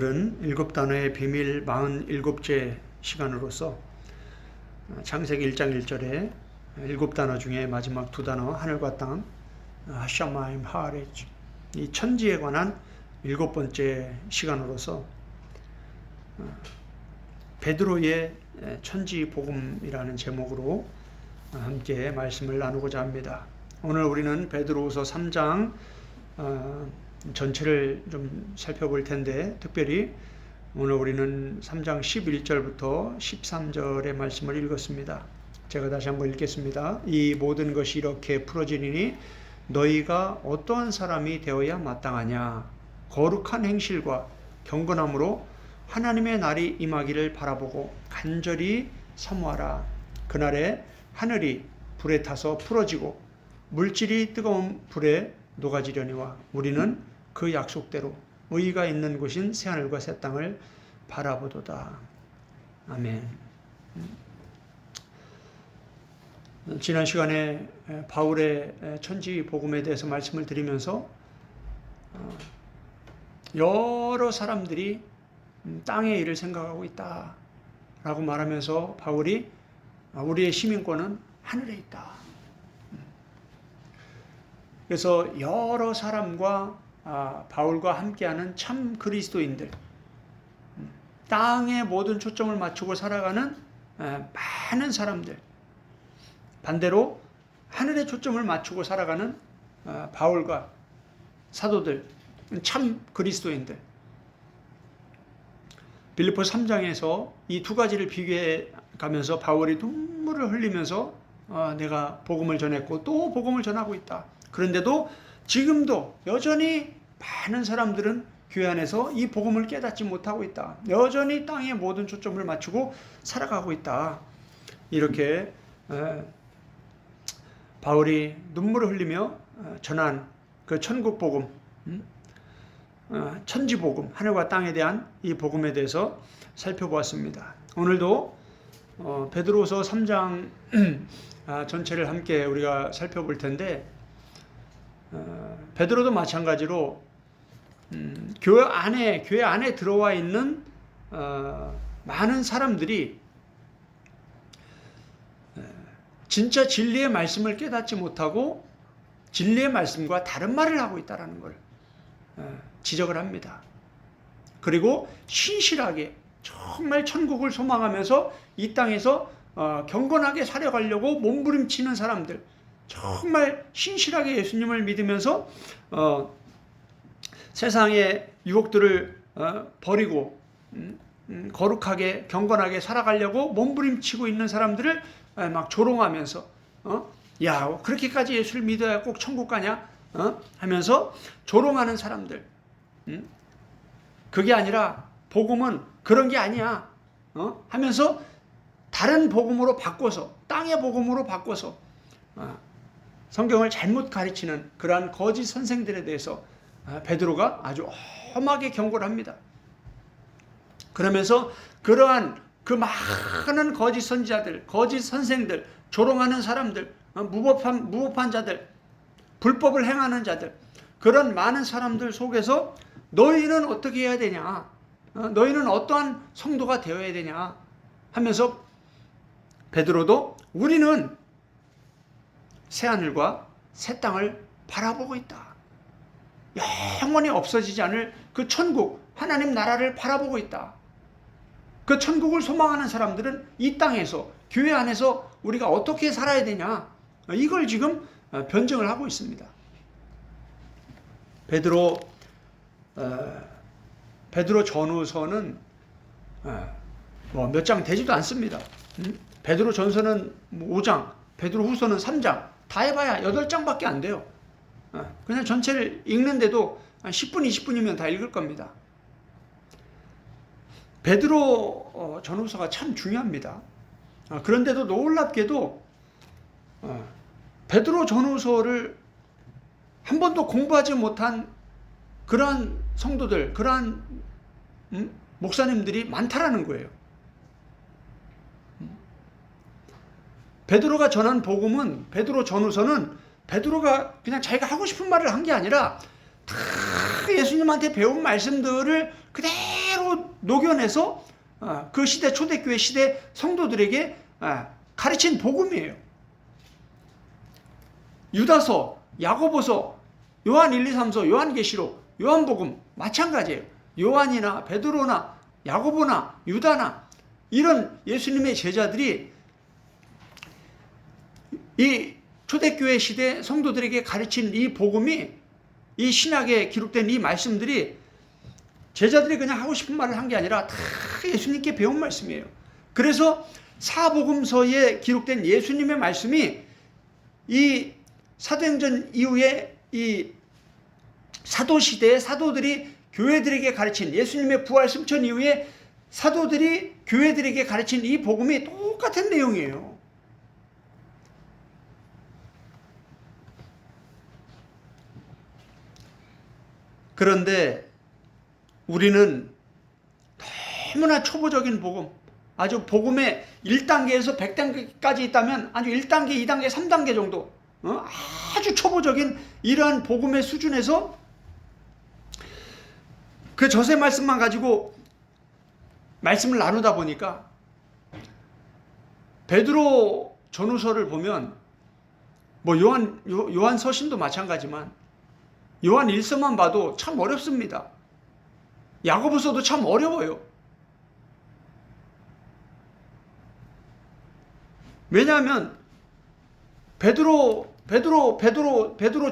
오늘은 일곱 단어의 비밀 47째 시간으로서 창세기 1장 1절에 일곱 단어 중에 마지막 두 단어 하늘과 땅, 하샤마임 하레지, 이 천지에 관한 일곱 번째 시간으로서 베드로의 천지 복음이라는 제목으로 함께 말씀을 나누고자 합니다. 오늘 우리는 베드로후서 3장 전체를 좀 살펴볼 텐데, 특별히 오늘 우리는 3장 11절부터 13절의 말씀을 읽었습니다. 제가 다시 한번 읽겠습니다. 이 모든 것이 이렇게 풀어지니 너희가 어떠한 사람이 되어야 마땅하냐? 거룩한 행실과 경건함으로 하나님의 날이 임하기를 바라보고 간절히 사모하라. 그날에 하늘이 불에 타서 풀어지고 물질이 뜨거운 불에 녹아지려니와 우리는 그 약속대로 의의가 있는 곳인 새하늘과 새 땅을 바라보도다. 아멘. 지난 시간에 바울의 천지 복음에 대해서 말씀을 드리면서 여러 사람들이 땅의 일을 생각하고 있다 라고 말하면서 바울이 우리의 시민권은 하늘에 있다. 그래서 여러 사람과 바울과 함께하는 참 그리스도인들, 땅에 모든 초점을 맞추고 살아가는 많은 사람들, 반대로 하늘에 초점을 맞추고 살아가는 바울과 사도들, 참 그리스도인들. 빌립보 3장에서 이 두 가지를 비교해 가면서 바울이 눈물을 흘리면서 내가 복음을 전했고 또 복음을 전하고 있다. 그런데도 지금도 여전히 많은 사람들은 교회 안에서 이 복음을 깨닫지 못하고 있다. 여전히 땅에 모든 초점을 맞추고 살아가고 있다. 이렇게 바울이 눈물을 흘리며 전한 그 천국 복음, 천지 복음, 하늘과 땅에 대한 이 복음에 대해서 살펴보았습니다. 오늘도 베드로후서 3장 전체를 함께 우리가 살펴볼 텐데, 베드로도 마찬가지로 교회 안에 들어와 있는 많은 사람들이 진짜 진리의 말씀을 깨닫지 못하고 진리의 말씀과 다른 말을 하고 있다는 걸 지적을 합니다. 그리고 신실하게 정말 천국을 소망하면서 이 땅에서 경건하게 살아가려고 몸부림치는 사람들, 정말 신실하게 예수님을 믿으면서 세상의 유혹들을 버리고 거룩하게 경건하게 살아가려고 몸부림치고 있는 사람들을 막 조롱하면서 야, 그렇게까지 예수를 믿어야 꼭 천국 가냐? 하면서 조롱하는 사람들. 그게 아니라 복음은 그런 게 아니야. 하면서 다른 복음으로 바꿔서, 땅의 복음으로 바꿔서 성경을 잘못 가르치는 그러한 거짓 선생들에 대해서 베드로가 아주 험하게 경고를 합니다. 그러면서 그러한 그 많은 거짓 선지자들, 거짓 선생들, 조롱하는 사람들, 무법한 자들, 불법을 행하는 자들, 그런 많은 사람들 속에서 너희는 어떻게 해야 되냐? 너희는 어떠한 성도가 되어야 되냐? 하면서 베드로도 우리는 새하늘과 새 땅을 바라보고 있다. 영원히 없어지지 않을 그 천국, 하나님 나라를 바라보고 있다. 그 천국을 소망하는 사람들은 이 땅에서, 교회 안에서 우리가 어떻게 살아야 되냐, 이걸 지금 변증을 하고 있습니다. 베드로 전후서는 몇 장 되지도 않습니다. 베드로 전서는 5장, 베드로 후서는 3장, 다 해봐야 8장밖에 안 돼요. 그냥 전체를 읽는데도 10분, 20분이면 다 읽을 겁니다. 베드로 전후서가 참 중요합니다. 그런데도 놀랍게도 베드로 전후서를 한 번도 공부하지 못한 그러한 성도들, 그러한 목사님들이 많다라는 거예요. 베드로가 전한 복음은, 베드로 전후서는 베드로가 그냥 자기가 하고 싶은 말을 한 게 아니라 다 예수님한테 배운 말씀들을 그대로 그대로 녹여내서 그 시대 초대교회 시대 성도들에게 가르친 복음이에요. 유다서, 야고보서, 요한 1, 2, 3서, 요한계시록, 요한복음 마찬가지예요. 요한이나 베드로나 야고보나 유다나 이런 예수님의 제자들이 이 초대교회 시대 성도들에게 가르친 이 복음이, 이 신약에 기록된 이 말씀들이 제자들이 그냥 하고 싶은 말을 한 게 아니라 다 예수님께 배운 말씀이에요. 그래서 사복음서에 기록된 예수님의 말씀이 이 사도행전 이후에 이 사도시대의 사도들이 교회들에게 가르친, 예수님의 부활 승천 이후에 사도들이 교회들에게 가르친 이 복음이 똑같은 내용이에요. 그런데 우리는 너무나 초보적인 복음, 아주 복음의 1단계에서 100단계까지 있다면 아주 1단계, 2단계, 3단계 정도, 아주 초보적인 이러한 복음의 수준에서 그 저세 말씀만 가지고 말씀을 나누다 보니까 베드로 전후서를 보면 뭐 요한 서신도 마찬가지만 요한 1서만 봐도 참 어렵습니다. 야고보서도 참 어려워요. 왜냐하면 베드로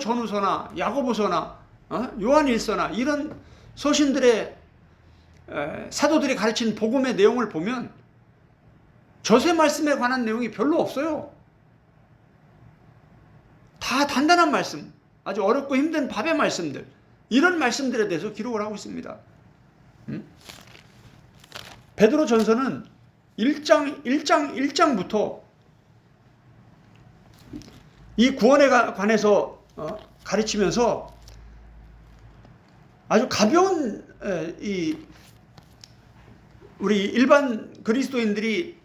전후서나 야고보서나 요한 1서나 이런 서신들의 사도들이 가르친 복음의 내용을 보면 저세 말씀에 관한 내용이 별로 없어요. 다 단단한 말씀, 아주 어렵고 힘든 밥의 말씀들, 이런 말씀들에 대해서 기록을 하고 있습니다. 베드로 전서는 1장부터 이 구원에 관해서 가르치면서 아주 가벼운 우리 일반 그리스도인들이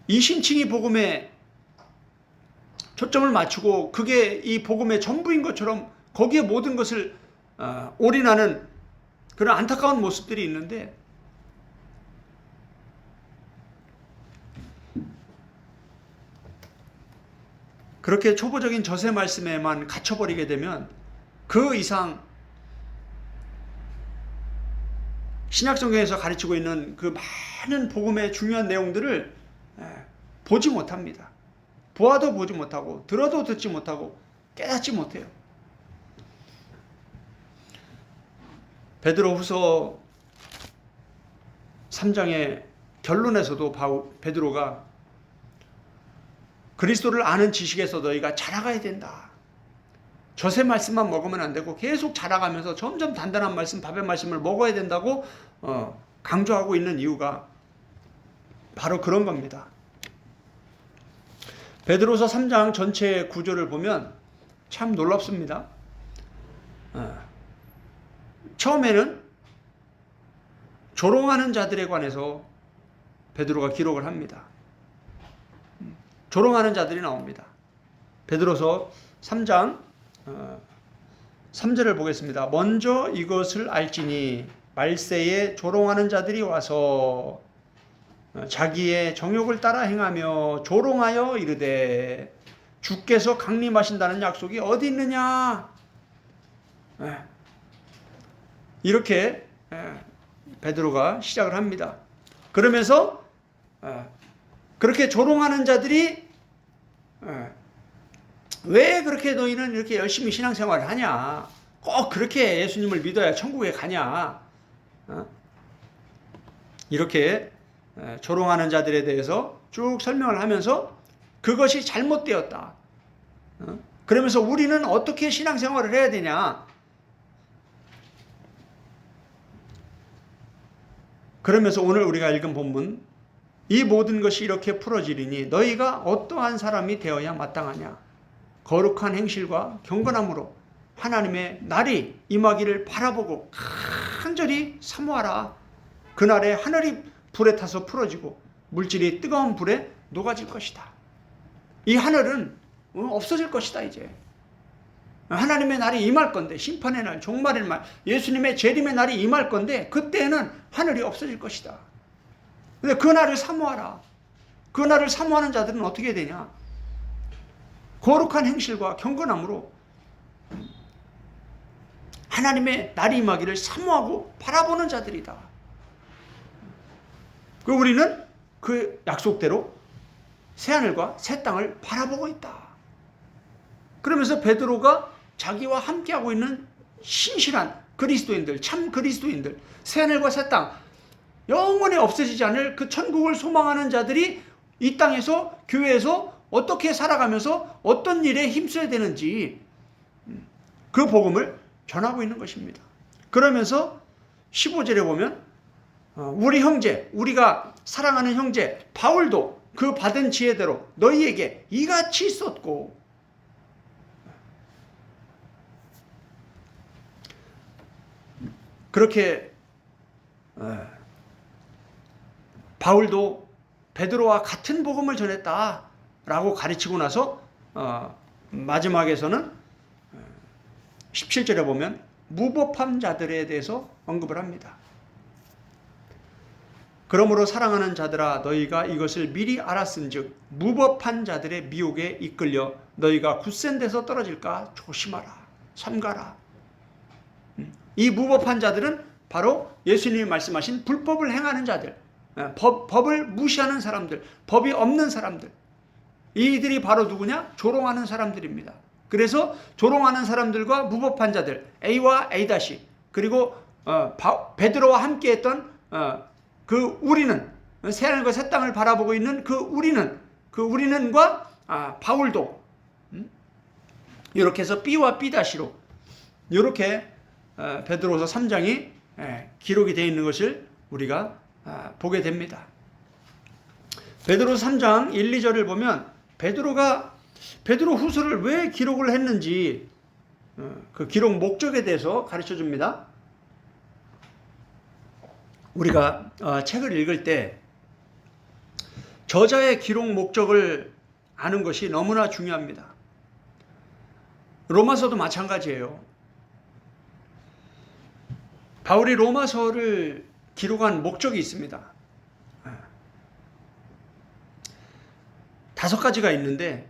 이신칭의 복음에 초점을 맞추고 그게 이 복음의 전부인 것처럼 거기에 모든 것을 올인하는 그런 안타까운 모습들이 있는데, 그렇게 초보적인 저세 말씀에만 갇혀버리게 되면 그 이상 신약성경에서 가르치고 있는 그 많은 복음의 중요한 내용들을 보지 못합니다. 보아도 보지 못하고 들어도 듣지 못하고 깨닫지 못해요. 베드로후서 3장의 결론에서도 베드로가 그리스도를 아는 지식에서 너희가 자라가야 된다. 저세 말씀만 먹으면 안 되고 계속 자라가면서 점점 단단한 말씀, 밥의 말씀을 먹어야 된다고 강조하고 있는 이유가 바로 그런 겁니다. 베드로서 3장 전체 구조를 보면 참 놀랍습니다. 처음에는 조롱하는 자들에 관해서 베드로가 기록을 합니다. 조롱하는 자들이 나옵니다. 베드로서 3장 3절을 보겠습니다. 먼저 이것을 알지니 말세에 조롱하는 자들이 와서 자기의 정욕을 따라 행하며 조롱하여 이르되 주께서 강림하신다는 약속이 어디 있느냐. 이렇게 베드로가 시작을 합니다. 그러면서 그렇게 조롱하는 자들이 왜 그렇게 너희는 이렇게 열심히 신앙생활을 하냐, 꼭 그렇게 예수님을 믿어야 천국에 가냐, 이렇게 조롱하는 자들에 대해서 쭉 설명을 하면서 그것이 잘못되었다. 그러면서 우리는 어떻게 신앙생활을 해야 되냐. 그러면서 오늘 우리가 읽은 본문, 이 모든 것이 이렇게 풀어지리니 너희가 어떠한 사람이 되어야 마땅하냐. 거룩한 행실과 경건함으로 하나님의 날이 임하기를 바라보고 간절히 사모하라. 그날에 하늘이 불에 타서 풀어지고 물질이 뜨거운 불에 녹아질 것이다. 이 하늘은 없어질 것이다. 이제 하나님의 날이 임할 건데, 심판의 날, 종말의 날, 예수님의 재림의 날이 임할 건데, 그때는 하늘이 없어질 것이다. 근데 그 날을 사모하라. 그 날을 사모하는 자들은 어떻게 되냐? 거룩한 행실과 경건함으로 하나님의 날이 임하기를 사모하고 바라보는 자들이다. 우리는 그 약속대로 새하늘과 새 땅을 바라보고 있다. 그러면서 베드로가 자기와 함께하고 있는 신실한 그리스도인들, 참 그리스도인들, 새하늘과 새 땅, 영원히 없어지지 않을 그 천국을 소망하는 자들이 이 땅에서, 교회에서 어떻게 살아가면서 어떤 일에 힘써야 되는지 그 복음을 전하고 있는 것입니다. 그러면서 15절에 보면 우리 형제, 우리가 사랑하는 형제 바울도 그 받은 지혜대로 너희에게 이같이 썼고, 그렇게 바울도 베드로와 같은 복음을 전했다라고 가르치고 나서 마지막에서는 17절에 보면 무법한 자들에 대해서 언급을 합니다. 그러므로 사랑하는 자들아, 너희가 이것을 미리 알았은즉 무법한 자들의 미혹에 이끌려 너희가 굳센 데서 떨어질까 조심하라, 삼가라. 이 무법한 자들은 바로 예수님이 말씀하신 불법을 행하는 자들, 법을 무시하는 사람들, 법이 없는 사람들, 이들이 바로 누구냐? 조롱하는 사람들입니다. 그래서 조롱하는 사람들과 무법한 자들, A와 A-, 그리고 베드로와 함께했던 그 우리는, 새하늘과 새 땅을 바라보고 있는 그 우리는과 바울도 이렇게 해서 B와 B-로 이렇게 베드로서 3장이 기록이 되어 있는 것을 우리가 보게 됩니다. 베드로서 3장 1, 2절을 보면 베드로 후서를 왜 기록을 했는지 그 기록 목적에 대해서 가르쳐 줍니다. 우리가 책을 읽을 때 저자의 기록 목적을 아는 것이 너무나 중요합니다. 로마서도 마찬가지예요. 바울이 로마서를 기록한 목적이 있습니다. 5가지가 있는데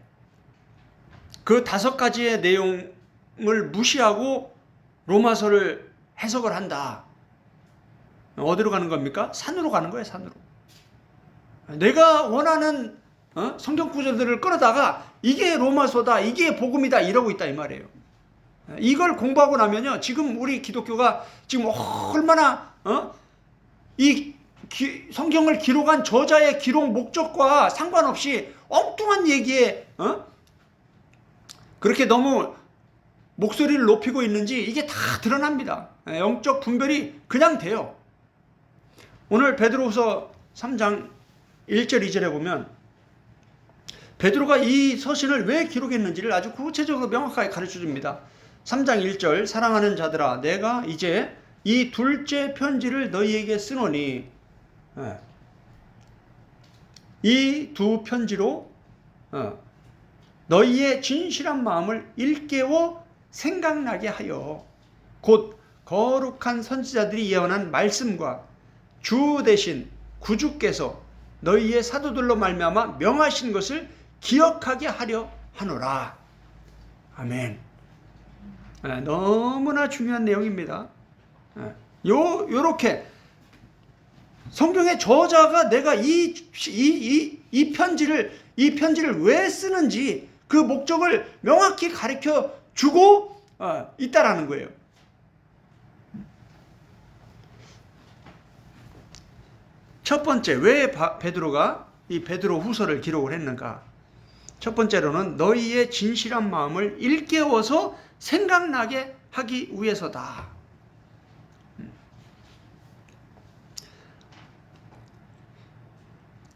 그 5가지의 내용을 무시하고 로마서를 해석을 한다. 어디로 가는 겁니까? 산으로 가는 거예요, 산으로. 내가 원하는 성경 구절들을 끌어다가 이게 로마서다, 이게 복음이다 이러고 있다 이 말이에요. 이걸 공부하고 나면요, 지금 우리 기독교가 지금 얼마나 이 성경을 기록한 저자의 기록 목적과 상관없이 엉뚱한 얘기에 그렇게 너무 목소리를 높이고 있는지 이게 다 드러납니다. 영적 분별이 그냥 돼요. 오늘 베드로후서 3장 1절 2절에 보면 베드로가 이 서신을 왜 기록했는지를 아주 구체적으로 명확하게 가르쳐 줍니다. 3장 1절, 사랑하는 자들아, 내가 이제 이 둘째 편지를 너희에게 쓰노니, 이 두 편지로 너희의 진실한 마음을 일깨워 생각나게 하여 곧 거룩한 선지자들이 예언한 말씀과 주 대신 구주께서 너희의 사도들로 말미암아 명하신 것을 기억하게 하려 하노라. 아멘. 너무나 중요한 내용입니다. 요렇게 성경의 저자가 내가 이 편지를 왜 쓰는지 그 목적을 명확히 가르쳐 주고 있다라는 거예요. 첫 번째, 왜 베드로가 이 베드로 후서를 기록을 했는가? 첫 번째로는 너희의 진실한 마음을 일깨워서 생각나게 하기 위해서다.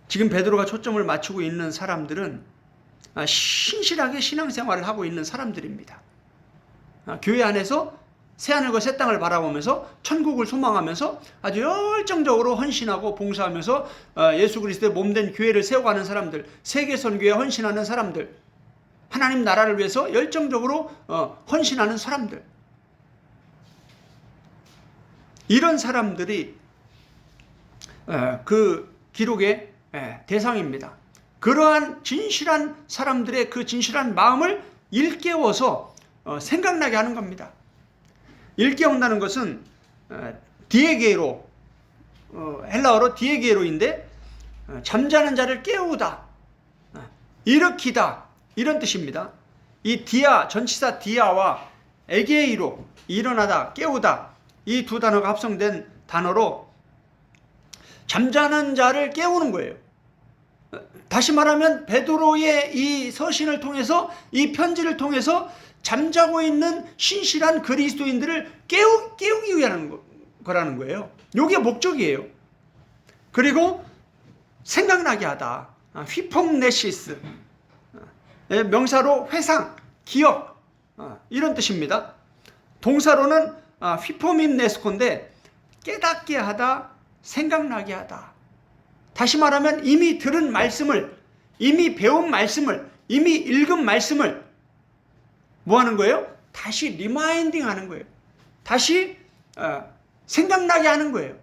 지금 베드로가 초점을 맞추고 있는 사람들은 신실하게 신앙생활을 하고 있는 사람들입니다. 교회 안에서 새하늘과 새 땅을 바라보면서 천국을 소망하면서 아주 열정적으로 헌신하고 봉사하면서 예수 그리스도의 몸된 교회를 세워가는 사람들, 세계선교에 헌신하는 사람들, 하나님 나라를 위해서 열정적으로 헌신하는 사람들. 이런 사람들이 그 기록의 대상입니다. 그러한 진실한 사람들의 그 진실한 마음을 일깨워서 생각나게 하는 겁니다. 일깨운다는 것은 디에게로, 헬라어로 디에게로인데 잠자는 자를 깨우다, 일으키다, 이런 뜻입니다. 이 디아, 전치사 디아와 에게이로, 일어나다, 깨우다, 이 두 단어가 합성된 단어로 잠자는 자를 깨우는 거예요. 다시 말하면 베드로의 이 서신을 통해서, 이 편지를 통해서 잠자고 있는 신실한 그리스도인들을 깨우기 위한 거라는 거예요. 이게 목적이에요. 그리고 생각나게 하다, 휘폼네시스, 명사로 회상, 기억, 이런 뜻입니다. 동사로는 휘폼임네스코인데 깨닫게 하다, 생각나게 하다. 다시 말하면 이미 들은 말씀을, 이미 배운 말씀을, 이미 읽은 말씀을 뭐 하는 거예요? 다시 리마인딩 하는 거예요. 다시 생각나게 하는 거예요.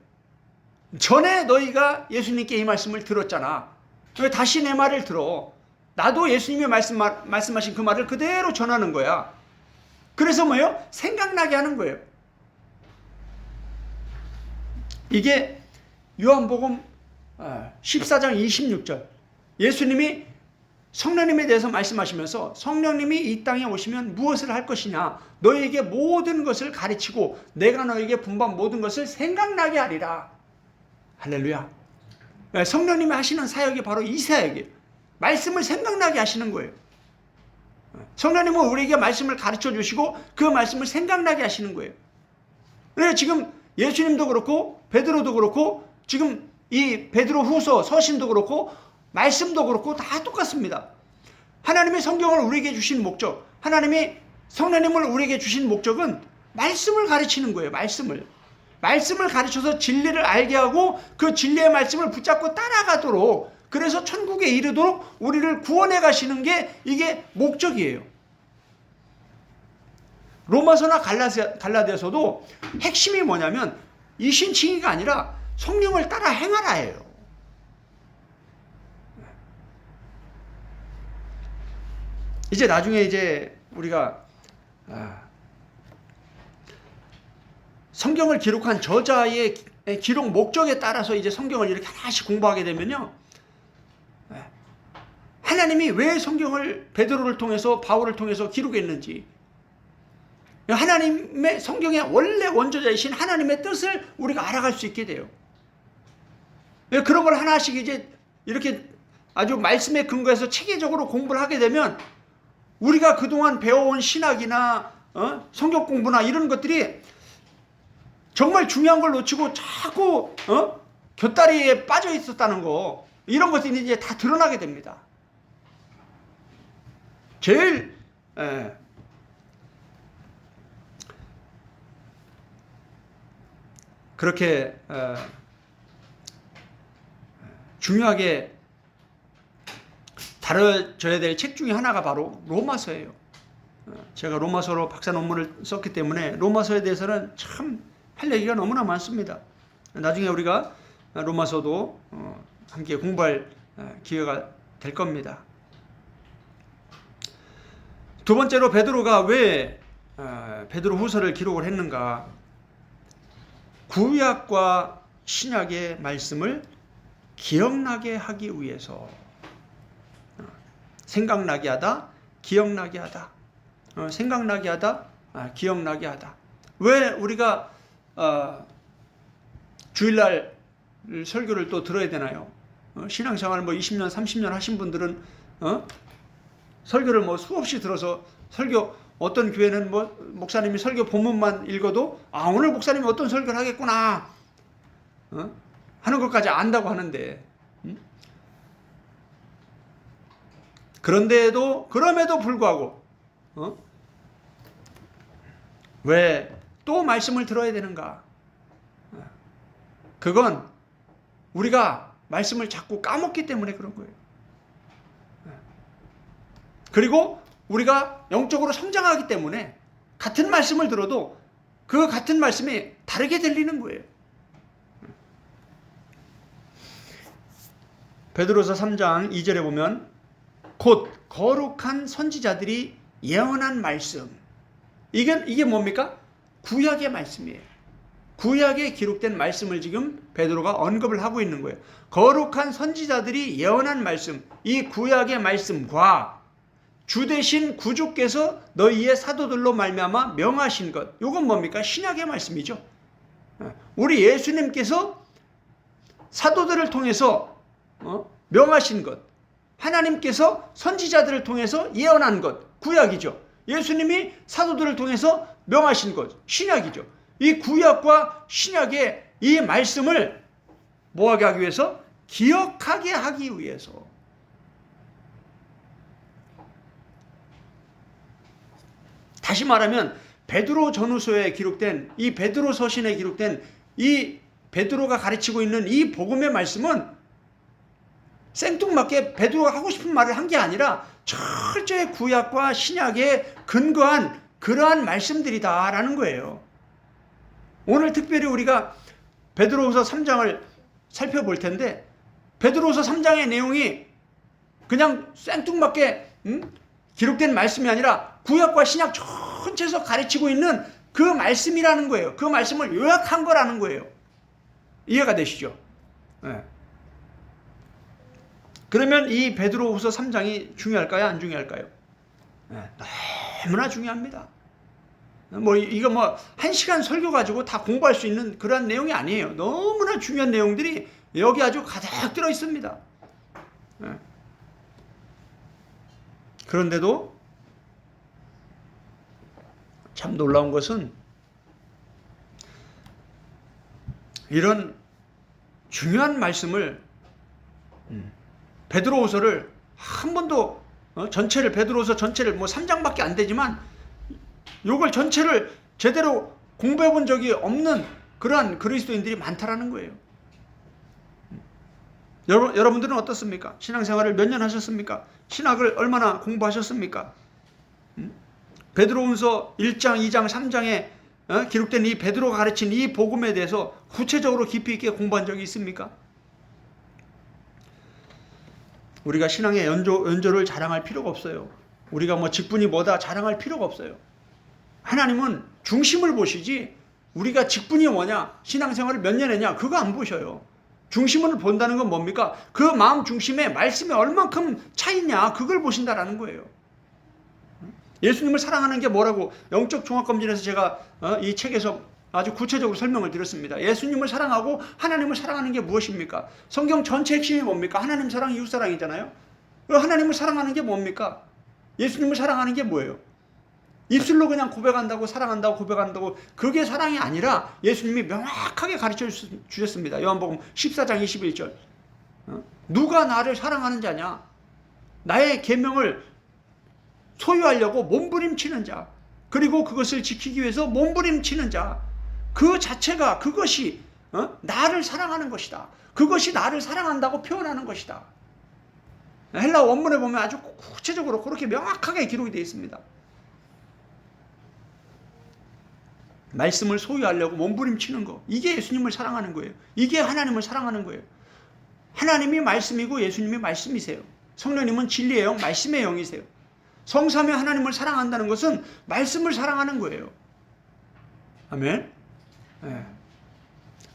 전에 너희가 예수님께 이 말씀을 들었잖아. 왜 다시 내 말을 들어? 나도 예수님이 말씀하신 그 말을 그대로 전하는 거야. 그래서 뭐예요? 생각나게 하는 거예요. 이게 요한복음 14장 26절, 예수님이 성령님에 대해서 말씀하시면서 성령님이 이 땅에 오시면 무엇을 할 것이냐, 너희에게 모든 것을 가르치고 내가 너희에게 분부한 모든 것을 생각나게 하리라. 할렐루야. 성령님이 하시는 사역이 바로 이 사역이에요. 말씀을 생각나게 하시는 거예요. 성령님은 우리에게 말씀을 가르쳐 주시고 그 말씀을 생각나게 하시는 거예요. 그래서 지금 예수님도 그렇고 베드로도 그렇고 지금 이 베드로 후서 서신도 그렇고 말씀도 그렇고 다 똑같습니다. 하나님의 성경을 우리에게 주신 목적, 하나님이 성령님을 우리에게 주신 목적은 말씀을 가르치는 거예요. 말씀을 가르쳐서 진리를 알게 하고 그 진리의 말씀을 붙잡고 따라가도록, 그래서 천국에 이르도록 우리를 구원해 가시는 게 이게 목적이에요. 로마서나 갈라디아서도 핵심이 뭐냐면 이신칭의가 아니라 성령을 따라 행하라예요. 이제 나중에 이제 우리가 성경을 기록한 저자의 기록 목적에 따라서 이제 성경을 이렇게 하나씩 공부하게 되면요, 하나님이 왜 성경을 베드로를 통해서 바울을 통해서 기록했는지, 하나님의 성경의 원래 원저자이신 하나님의 뜻을 우리가 알아갈 수 있게 돼요. 그런 걸 하나씩 이제 이렇게 아주 말씀에 근거해서 체계적으로 공부를 하게 되면 우리가 그동안 배워온 신학이나 성경 공부나 이런 것들이 정말 중요한 걸 놓치고 자꾸 곁다리에 빠져 있었다는 거, 이런 것들이 이제 다 드러나게 됩니다. 제일 그렇게 중요하게 다뤄져야 될 책 중에 하나가 바로 로마서예요. 제가 로마서로 박사 논문을 썼기 때문에 로마서에 대해서는 참 할 얘기가 너무나 많습니다. 나중에 우리가 로마서도 함께 공부할 기회가 될 겁니다. 두 번째로 베드로가 왜 베드로 후서를 기록을 했는가? 구약과 신약의 말씀을 기억나게 하기 위해서. 생각나게 하다, 기억나게 하다. 생각나게 하다, 기억나게 하다. 왜 우리가 주일날 설교를 또 들어야 되나요? 신앙생활 20년, 30년 하신 분들은 설교를 수없이 들어서, 설교 어떤 교회는 목사님이 설교 본문만 읽어도 오늘 목사님이 어떤 설교를 하겠구나 하는 것까지 안다고 하는데, 그럼에도 불구하고 왜 또 말씀을 들어야 되는가? 그건 우리가 말씀을 자꾸 까먹기 때문에 그런 거예요. 그리고 우리가 영적으로 성장하기 때문에 같은 말씀을 들어도 그 같은 말씀이 다르게 들리는 거예요. 베드로서 3장 2절에 보면 곧 거룩한 선지자들이 예언한 말씀. 이게 뭡니까? 구약의 말씀이에요. 구약에 기록된 말씀을 지금 베드로가 언급을 하고 있는 거예요. 거룩한 선지자들이 예언한 말씀, 이 구약의 말씀과 주 되신 구주께서 너희의 사도들로 말미암아 명하신 것, 이건 뭡니까? 신약의 말씀이죠. 우리 예수님께서 사도들을 통해서 명하신 것, 하나님께서 선지자들을 통해서 예언한 것, 구약이죠. 예수님이 사도들을 통해서 명하신 것, 신약이죠. 이 구약과 신약의 이 말씀을 뭐하게 하기 위해서? 기억하게 하기 위해서. 다시 말하면 베드로 전후서에 기록된 이 베드로 서신에 기록된 이 베드로가 가르치고 있는 이 복음의 말씀은 생뚱맞게 베드로가 하고 싶은 말을 한 게 아니라 철저히 구약과 신약에 근거한 그러한 말씀들이다라는 거예요. 오늘 특별히 우리가 베드로후서 3장을 살펴볼 텐데 베드로후서 3장의 내용이 그냥 생뚱맞게 기록된 말씀이 아니라 구약과 신약 전체에서 가르치고 있는 그 말씀이라는 거예요. 그 말씀을 요약한 거라는 거예요. 이해가 되시죠? 네. 그러면 이 베드로후서 3장이 중요할까요? 안 중요할까요? 네, 너무나 중요합니다. 이거 1시간 설교 가지고 다 공부할 수 있는 그런 내용이 아니에요. 너무나 중요한 내용들이 여기 아주 가득 들어 있습니다. 네. 그런데도 참 놀라운 것은 이런 중요한 말씀을 베드로후서를 한 번도 베드로후서 전체를 3장밖에 안 되지만 요걸 전체를 제대로 공부해 본 적이 없는 그러한 그리스도인들이 많다라는 거예요. 여러분들은 어떻습니까? 신앙생활을 몇 년 하셨습니까? 신학을 얼마나 공부하셨습니까? 베드로후서 1장, 2장, 3장에 기록된 이 베드로가 가르친 이 복음에 대해서 구체적으로 깊이 있게 공부한 적이 있습니까? 우리가 신앙의 연조를 자랑할 필요가 없어요. 우리가 직분이 뭐다 자랑할 필요가 없어요. 하나님은 중심을 보시지 우리가 직분이 뭐냐, 신앙생활을 몇 년 했냐 그거 안 보셔요. 중심을 본다는 건 뭡니까? 그 마음 중심에 말씀이 얼만큼 차이냐 그걸 보신다라는 거예요. 예수님을 사랑하는 게 뭐라고 영적 종합검진에서 제가 이 책에서 아주 구체적으로 설명을 드렸습니다. 예수님을 사랑하고 하나님을 사랑하는 게 무엇입니까? 성경 전체 핵심이 뭡니까? 하나님 사랑, 이웃 사랑이잖아요. 하나님을 사랑하는 게 뭡니까? 예수님을 사랑하는 게 뭐예요? 입술로 그냥 고백한다고, 사랑한다고 고백한다고 그게 사랑이 아니라 예수님이 명확하게 가르쳐 주셨습니다. 요한복음 14장 21절. 누가 나를 사랑하는 자냐? 나의 계명을 소유하려고 몸부림치는 자, 그리고 그것을 지키기 위해서 몸부림치는 자, 그 자체가 그것이 나를 사랑하는 것이다. 그것이 나를 사랑한다고 표현하는 것이다. 헬라 원문에 보면 아주 구체적으로 그렇게 명확하게 기록이 되어 있습니다. 말씀을 소유하려고 몸부림치는 거, 이게 예수님을 사랑하는 거예요. 이게 하나님을 사랑하는 거예요. 하나님이 말씀이고 예수님이 말씀이세요. 성령님은 진리의 영, 말씀의 영이세요. 성삼위 하나님을 사랑한다는 것은 말씀을 사랑하는 거예요. 아멘. 네.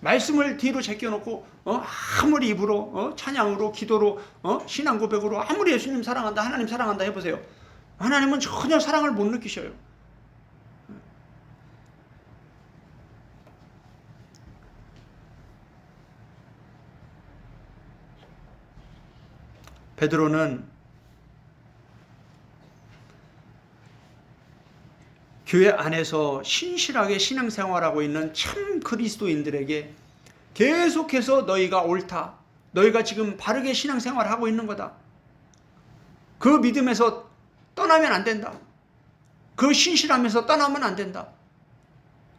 말씀을 뒤로 제껴놓고 아무리 입으로 찬양으로 기도로 신앙 고백으로 아무리 예수님 사랑한다, 하나님 사랑한다 해보세요. 하나님은 전혀 사랑을 못 느끼셔요. 베드로는 교회 안에서 신실하게 신앙생활하고 있는 참 그리스도인들에게 계속해서 너희가 옳다, 너희가 지금 바르게 신앙생활하고 있는 거다, 그 믿음에서 떠나면 안 된다, 그 신실함에서 떠나면 안 된다,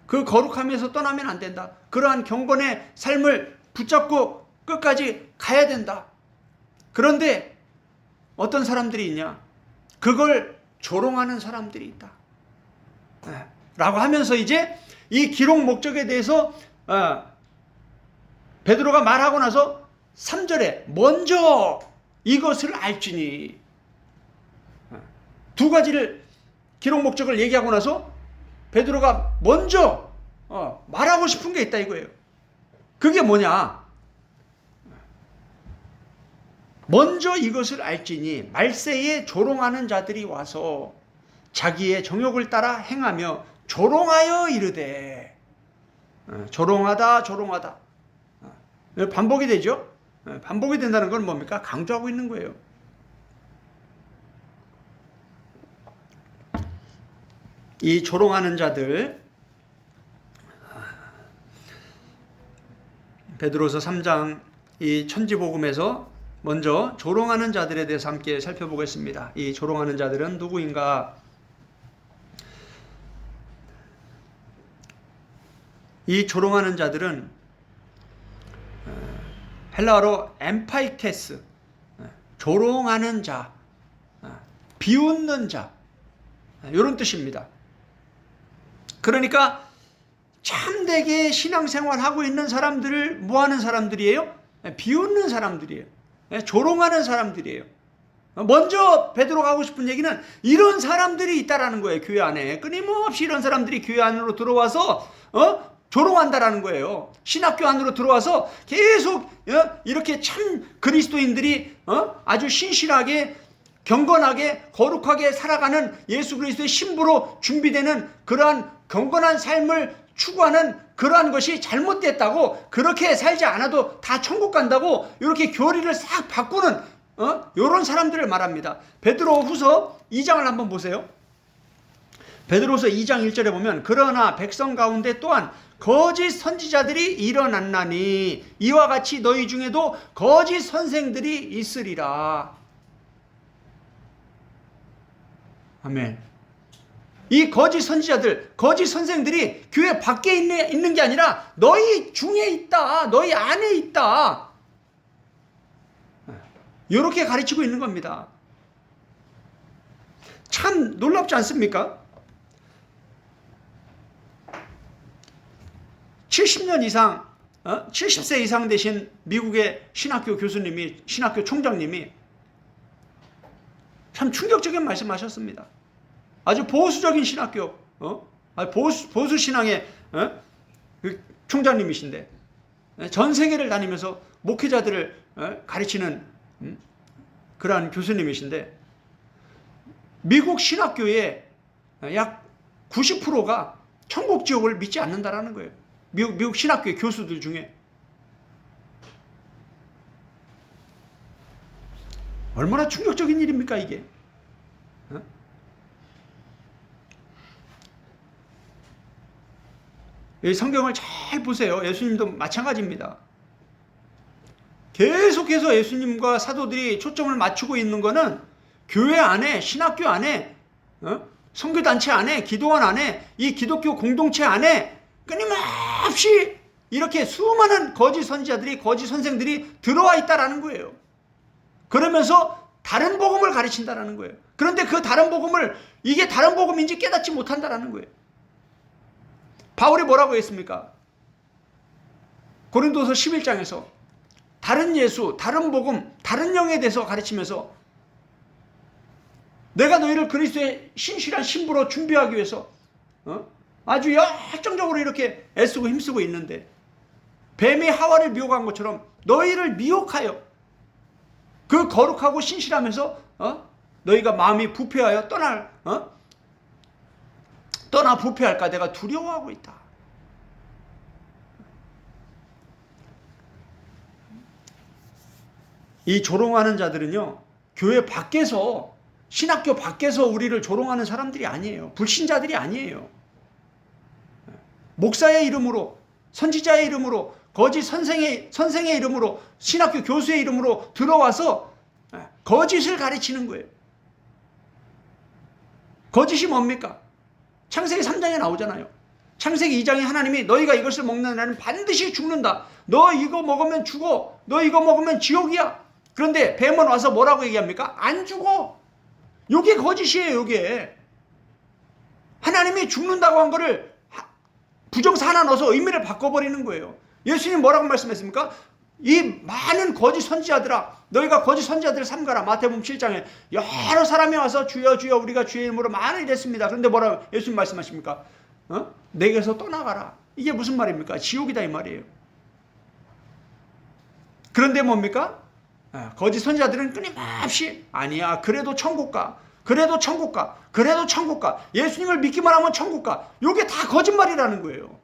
그 거룩함에서 떠나면 안 된다, 그러한 경건의 삶을 붙잡고 끝까지 가야 된다. 그런데 어떤 사람들이 있냐? 그걸 조롱하는 사람들이 있다. 라고 하면서 이제 이 기록 목적에 대해서 베드로가 말하고 나서 3절에 먼저 이것을 알지니, 두 가지를 기록 목적을 얘기하고 나서 베드로가 먼저 말하고 싶은 게 있다 이거예요. 그게 뭐냐? 먼저 이것을 알지니 말세에 조롱하는 자들이 와서 자기의 정욕을 따라 행하며 조롱하여 이르되, 조롱하다 조롱하다 반복이 되죠. 반복이 된다는 건 뭡니까? 강조하고 있는 거예요. 이 조롱하는 자들, 베드로서 3장 이 천지복음에서 먼저 조롱하는 자들에 대해서 함께 살펴보겠습니다. 이 조롱하는 자들은 누구인가? 이 조롱하는 자들은 헬라어로 엠파이테스, 조롱하는 자, 비웃는 자, 이런 뜻입니다. 그러니까 참되게 신앙생활하고 있는 사람들을 뭐 하는 사람들이에요? 비웃는 사람들이에요. 조롱하는 사람들이에요. 먼저 베드로가 하고 싶은 얘기는 이런 사람들이 있다라는 거예요. 교회 안에 끊임없이 이런 사람들이 교회 안으로 들어와서 조롱한다라는 거예요. 신학교 안으로 들어와서 계속 이렇게 참 그리스도인들이 아주 신실하게 경건하게 거룩하게 살아가는 예수 그리스도의 신부로 준비되는 그러한 경건한 삶을 추구하는 그러한 것이 잘못됐다고, 그렇게 살지 않아도 다 천국 간다고 이렇게 교리를 싹 바꾸는 이런 사람들을 말합니다. 베드로후서 2장을 한번 보세요. 베드로후서 2장 1절에 보면 그러나 백성 가운데 또한 거짓 선지자들이 일어났나니 이와 같이 너희 중에도 거짓 선생들이 있으리라. 아멘. 이 거짓 선지자들, 거짓 선생들이 교회 밖에 있는 게 아니라 너희 중에 있다. 너희 안에 있다. 이렇게 가르치고 있는 겁니다. 참 놀랍지 않습니까? 70년 이상, 70세 이상 되신 미국의 신학교 교수님이, 신학교 총장님이 참 충격적인 말씀하셨습니다. 아주 보수적인 신학교, 보수 신앙의 그 총장님이신데 전 세계를 다니면서 목회자들을 가르치는 그러한 교수님이신데 미국 신학교의 약 90%가 천국 지옥을 믿지 않는다라는 거예요. 미국 신학교의 교수들 중에. 얼마나 충격적인 일입니까 이게? 이 성경을 잘 보세요. 예수님도 마찬가지입니다. 계속해서 예수님과 사도들이 초점을 맞추고 있는 것은 교회 안에, 신학교 안에, 선교단체 안에, 기도원 안에, 이 기독교 공동체 안에 끊임없이 이렇게 수많은 거짓 선지자들이, 거짓 선생들이 들어와 있다라는 거예요. 그러면서 다른 복음을 가르친다라는 거예요. 그런데 그 다른 복음을 이게 다른 복음인지 깨닫지 못한다라는 거예요. 바울이 뭐라고 했습니까? 고린도서 11장에서 다른 예수, 다른 복음, 다른 영에 대해서 가르치면서 내가 너희를 그리스도의 신실한 신부로 준비하기 위해서 아주 열정적으로 이렇게 애쓰고 힘쓰고 있는데 뱀이 하와를 미혹한 것처럼 너희를 미혹하여 그 거룩하고 신실하면서 너희가 마음이 부패하여 떠나 부패할까 내가 두려워하고 있다. 이 조롱하는 자들은요, 교회 밖에서, 신학교 밖에서 우리를 조롱하는 사람들이 아니에요. 불신자들이 아니에요. 목사의 이름으로, 선지자의 이름으로, 거짓 선생의 이름으로, 신학교 교수의 이름으로 들어와서 거짓을 가르치는 거예요. 거짓이 뭡니까? 창세기 3장에 나오잖아요. 창세기 2장에 하나님이 너희가 이것을 먹는 날은 반드시 죽는다. 너 이거 먹으면 죽어. 너 이거 먹으면 지옥이야. 그런데 뱀은 와서 뭐라고 얘기합니까? 안 죽어. 요게 거짓이에요. 요게 하나님이 죽는다고 한 거를 부정사 하나 넣어서 의미를 바꿔버리는 거예요. 예수님 뭐라고 말씀했습니까? 이 많은 거짓 선지자들아, 너희가 거짓 선지자들을 삼가라. 마태복음 7장에 여러 사람이 와서 주여 주여 우리가 주의 이름으로 많은 일을 했습니다. 그런데 뭐라고 예수님 말씀하십니까? 내게서 떠나가라. 이게 무슨 말입니까? 지옥이다 이 말이에요. 그런데 뭡니까? 거짓 선지자들은 끊임없이 아니야, 그래도 천국 가, 그래도 천국 가, 그래도 천국 가, 예수님을 믿기만 하면 천국 가. 이게 다 거짓말이라는 거예요.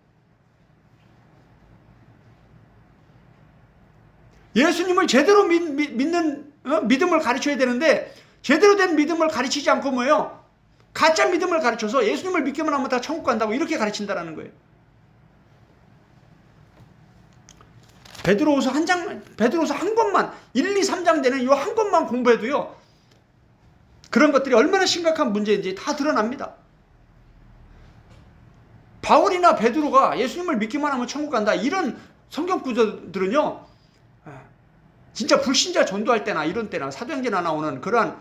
예수님을 제대로 믿는 믿음을 가르쳐야 되는데 제대로 된 믿음을 가르치지 않고 뭐예요? 가짜 믿음을 가르쳐서 예수님을 믿기만 하면 다 천국 간다고 이렇게 가르친다라는 거예요. 베드로후서 한 권만 1, 2, 3장 되는 이 한 권만 공부해도요. 그런 것들이 얼마나 심각한 문제인지 다 드러납니다. 바울이나 베드로가 예수님을 믿기만 하면 천국 간다. 이런 성경 구절들은요. 진짜 불신자 전도할 때나 이런 때나 사도행전에 나오는 그러한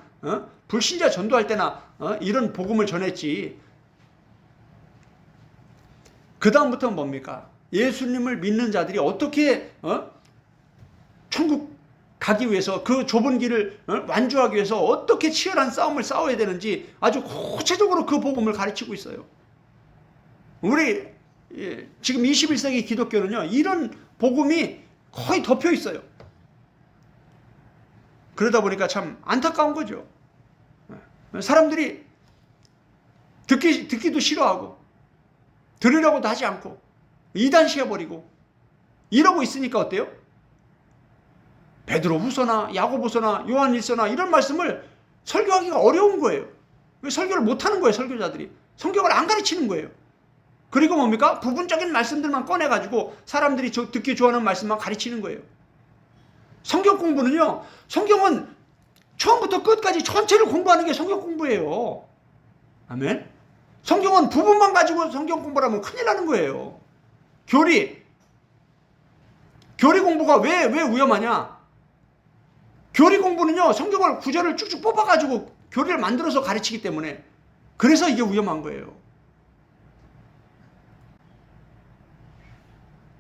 불신자 전도할 때나 이런 복음을 전했지. 그 다음부터는 뭡니까? 예수님을 믿는 자들이 어떻게 천국 가기 위해서 그 좁은 길을 완주하기 위해서 어떻게 치열한 싸움을 싸워야 되는지 아주 구체적으로 그 복음을 가르치고 있어요. 우리 지금 21세기 기독교는요. 이런 복음이 거의 덮여 있어요. 그러다 보니까 참 안타까운 거죠. 사람들이 듣기도 싫어하고 들으려고도 하지 않고 이단시해버리고 이러고 있으니까 어때요? 베드로 후서나 야고보서나 요한일서나 이런 말씀을 설교하기가 어려운 거예요. 설교를 못하는 거예요. 설교자들이 성경을 안 가르치는 거예요. 그리고 뭡니까? 부분적인 말씀들만 꺼내가지고 사람들이 듣기 좋아하는 말씀만 가르치는 거예요. 성경 공부는요, 성경은 처음부터 끝까지 전체를 공부하는 게 성경 공부예요. 아멘? 성경은 부분만 가지고 성경 공부를 하면 큰일 나는 거예요. 교리 공부가 왜 위험하냐? 교리 공부는요, 성경을 구절을 쭉쭉 뽑아가지고 교리를 만들어서 가르치기 때문에 그래서 이게 위험한 거예요.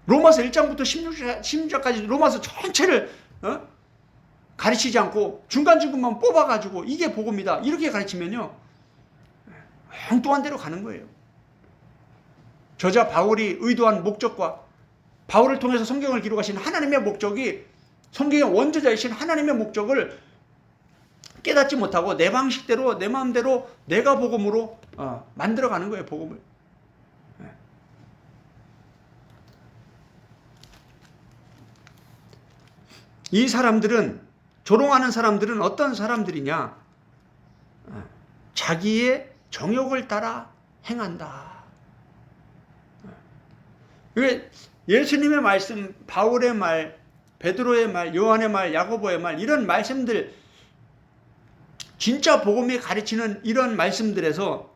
로마서 1장부터 16장까지 로마서 전체를 가르치지 않고 중간중간만 뽑아가지고 이게 복음이다 이렇게 가르치면요 엉뚱한 데로 가는 거예요. 저자 바울이 의도한 목적과 바울을 통해서 성경을 기록하신 하나님의 목적이 성경의 원저자이신 하나님의 목적을 깨닫지 못하고 내 방식대로 내 마음대로 내가 복음으로 만들어가는 거예요. 복음을. 이 사람들은 조롱하는 사람들은 어떤 사람들이냐? 자기의 정욕을 따라 행한다. 예수님의 말씀, 바울의 말, 베드로의 말, 요한의 말, 야고보의 말 이런 말씀들 진짜 복음이 가르치는 이런 말씀들에서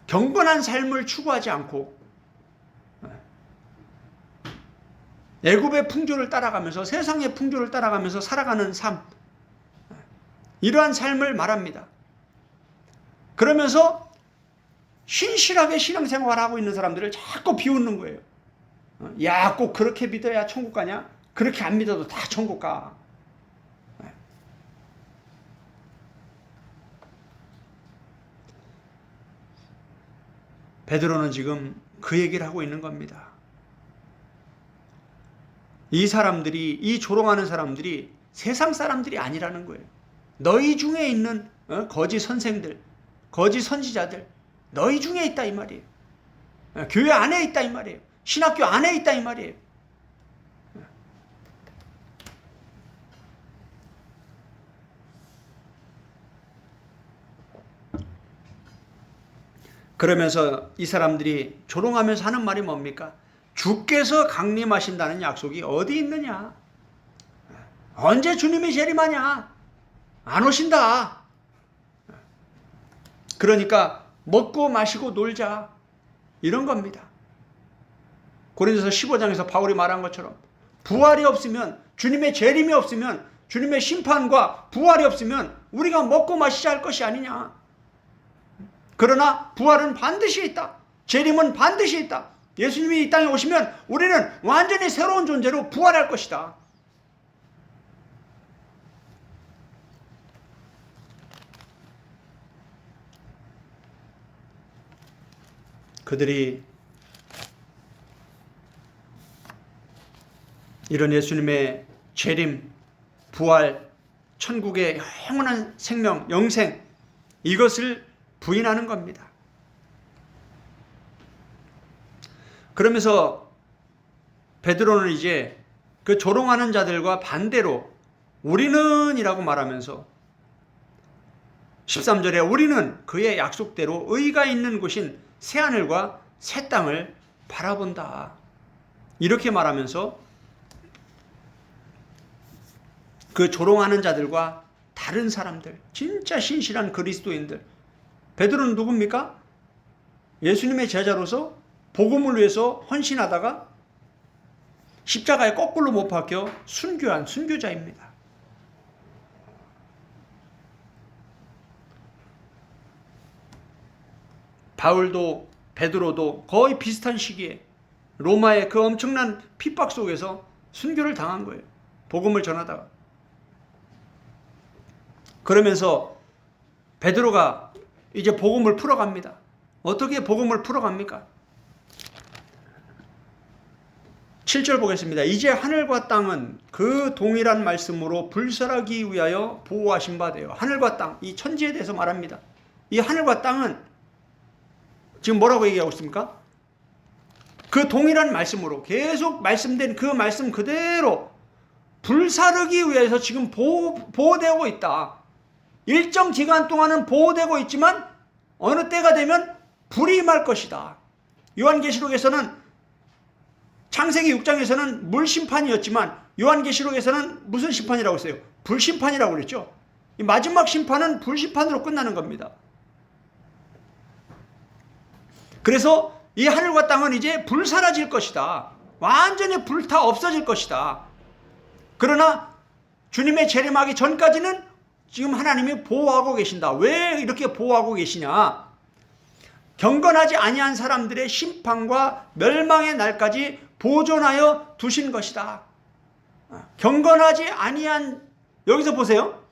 경건한 삶을 추구하지 않고 애굽의 풍조를 따라가면서 세상의 풍조를 따라가면서 살아가는 삶 이러한 삶을 말합니다. 그러면서 신실하게 신앙생활하고 있는 사람들을 자꾸 비웃는 거예요. 야, 꼭 그렇게 믿어야 천국 가냐? 그렇게 안 믿어도 다 천국 가. 베드로는 지금 그 얘기를 하고 있는 겁니다. 이 사람들이, 이 조롱하는 사람들이 세상 사람들이 아니라는 거예요. 너희 중에 있는 거짓 선생들, 거짓 선지자들, 너희 중에 있다 이 말이에요. 교회 안에 있다 이 말이에요. 신학교 안에 있다 이 말이에요. 그러면서 이 사람들이 조롱하면서 하는 말이 뭡니까? 주께서 강림하신다는 약속이 어디 있느냐? 언제 주님이 재림하냐? 안 오신다. 그러니까 먹고 마시고 놀자. 이런 겁니다. 고린도서 15장에서 바울이 말한 것처럼 부활이 없으면, 주님의 재림이 없으면 주님의 심판과 부활이 없으면 우리가 먹고 마시자 할 것이 아니냐. 그러나 부활은 반드시 있다. 재림은 반드시 있다. 예수님이 이 땅에 오시면 우리는 완전히 새로운 존재로 부활할 것이다. 그들이 이런 예수님의 재림, 부활, 천국의 영원한 생명, 영생, 이것을 부인하는 겁니다. 그러면서 베드로는 이제 그 조롱하는 자들과 반대로 우리는 이라고 말하면서 13절에 우리는 그의 약속대로 의가 있는 곳인 새하늘과 새 땅을 바라본다. 이렇게 말하면서 그 조롱하는 자들과 다른 사람들, 진짜 신실한 그리스도인들, 베드로는 누굽니까? 예수님의 제자로서 복음을 위해서 헌신하다가 십자가에 거꾸로 못 박혀 순교한 순교자입니다. 바울도 베드로도 거의 비슷한 시기에 로마의 그 엄청난 핍박 속에서 순교를 당한 거예요. 복음을 전하다가. 그러면서 베드로가 이제 복음을 풀어갑니다. 어떻게 복음을 풀어갑니까? 7절 보겠습니다. 이제 하늘과 땅은 그 동일한 말씀으로 불살하기 위하여 보호하신 바 되어. 하늘과 땅, 이 천지에 대해서 말합니다. 이 하늘과 땅은 지금 뭐라고 얘기하고 있습니까? 그 동일한 말씀으로 계속 말씀된 그 말씀 그대로 불사르기 위해서 지금 보호되고 있다. 일정 기간 동안은 보호되고 있지만 어느 때가 되면 불이 임할 것이다. 요한계시록에서는 창세기 6장에서는 물심판이었지만 요한계시록에서는 무슨 심판이라고 했어요? 불심판이라고 그랬죠. 이 마지막 심판은 불심판으로 끝나는 겁니다. 그래서 이 하늘과 땅은 이제 불사라질 것이다. 완전히 불타 없어질 것이다. 그러나 주님의 재림하기 전까지는 지금 하나님이 보호하고 계신다. 왜 이렇게 보호하고 계시냐? 경건하지 아니한 사람들의 심판과 멸망의 날까지 보존하여 두신 것이다. 경건하지 아니한, 여기서 보세요.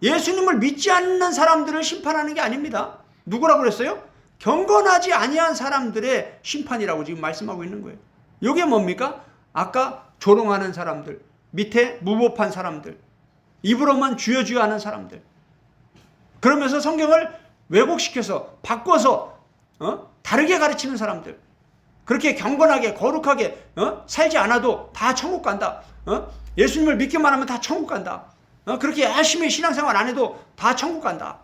예수님을 믿지 않는 사람들을 심판하는 게 아닙니다. 누구라고 그랬어요? 경건하지 아니한 사람들의 심판이라고 지금 말씀하고 있는 거예요. 이게 뭡니까? 아까 조롱하는 사람들, 밑에 무법한 사람들, 입으로만 주여 주여 하는 사람들. 그러면서 성경을 왜곡시켜서 바꿔서 다르게 가르치는 사람들. 그렇게 경건하게 거룩하게 살지 않아도 다 천국 간다. 예수님을 믿기만 하면 다 천국 간다. 그렇게 열심히 신앙생활 안 해도 다 천국 간다.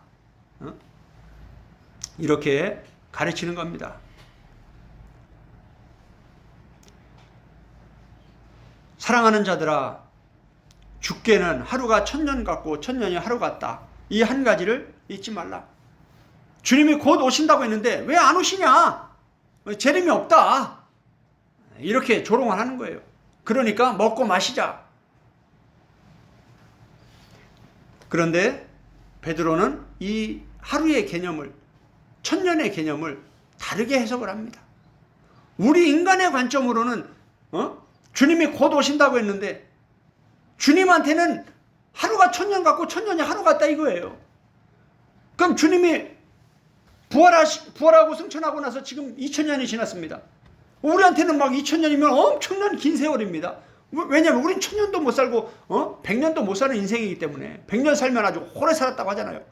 이렇게 가르치는 겁니다. 사랑하는 자들아, 죽게는 하루가 1000년 같고 1000년이 하루 같다. 이 한 가지를 잊지 말라. 주님이 곧 오신다고 했는데 왜 안 오시냐? 재림이 없다. 이렇게 조롱을 하는 거예요. 그러니까 먹고 마시자. 그런데 베드로는 이 하루의 개념을, 1000년의 개념을 다르게 해석을 합니다. 우리 인간의 관점으로는 주님이 곧 오신다고 했는데 주님한테는 하루가 1000년 같고 1000년이 하루 같다 이거예요. 그럼 주님이 부활하고 승천하고 나서 지금 2000년이 지났습니다. 우리한테는 막 2000년이면 엄청난 긴 세월입니다. 왜냐하면 우린 1000년도 못 살고 100년도 못 사는 인생이기 때문에 100년 살면 아주 오래 살았다고 하잖아요.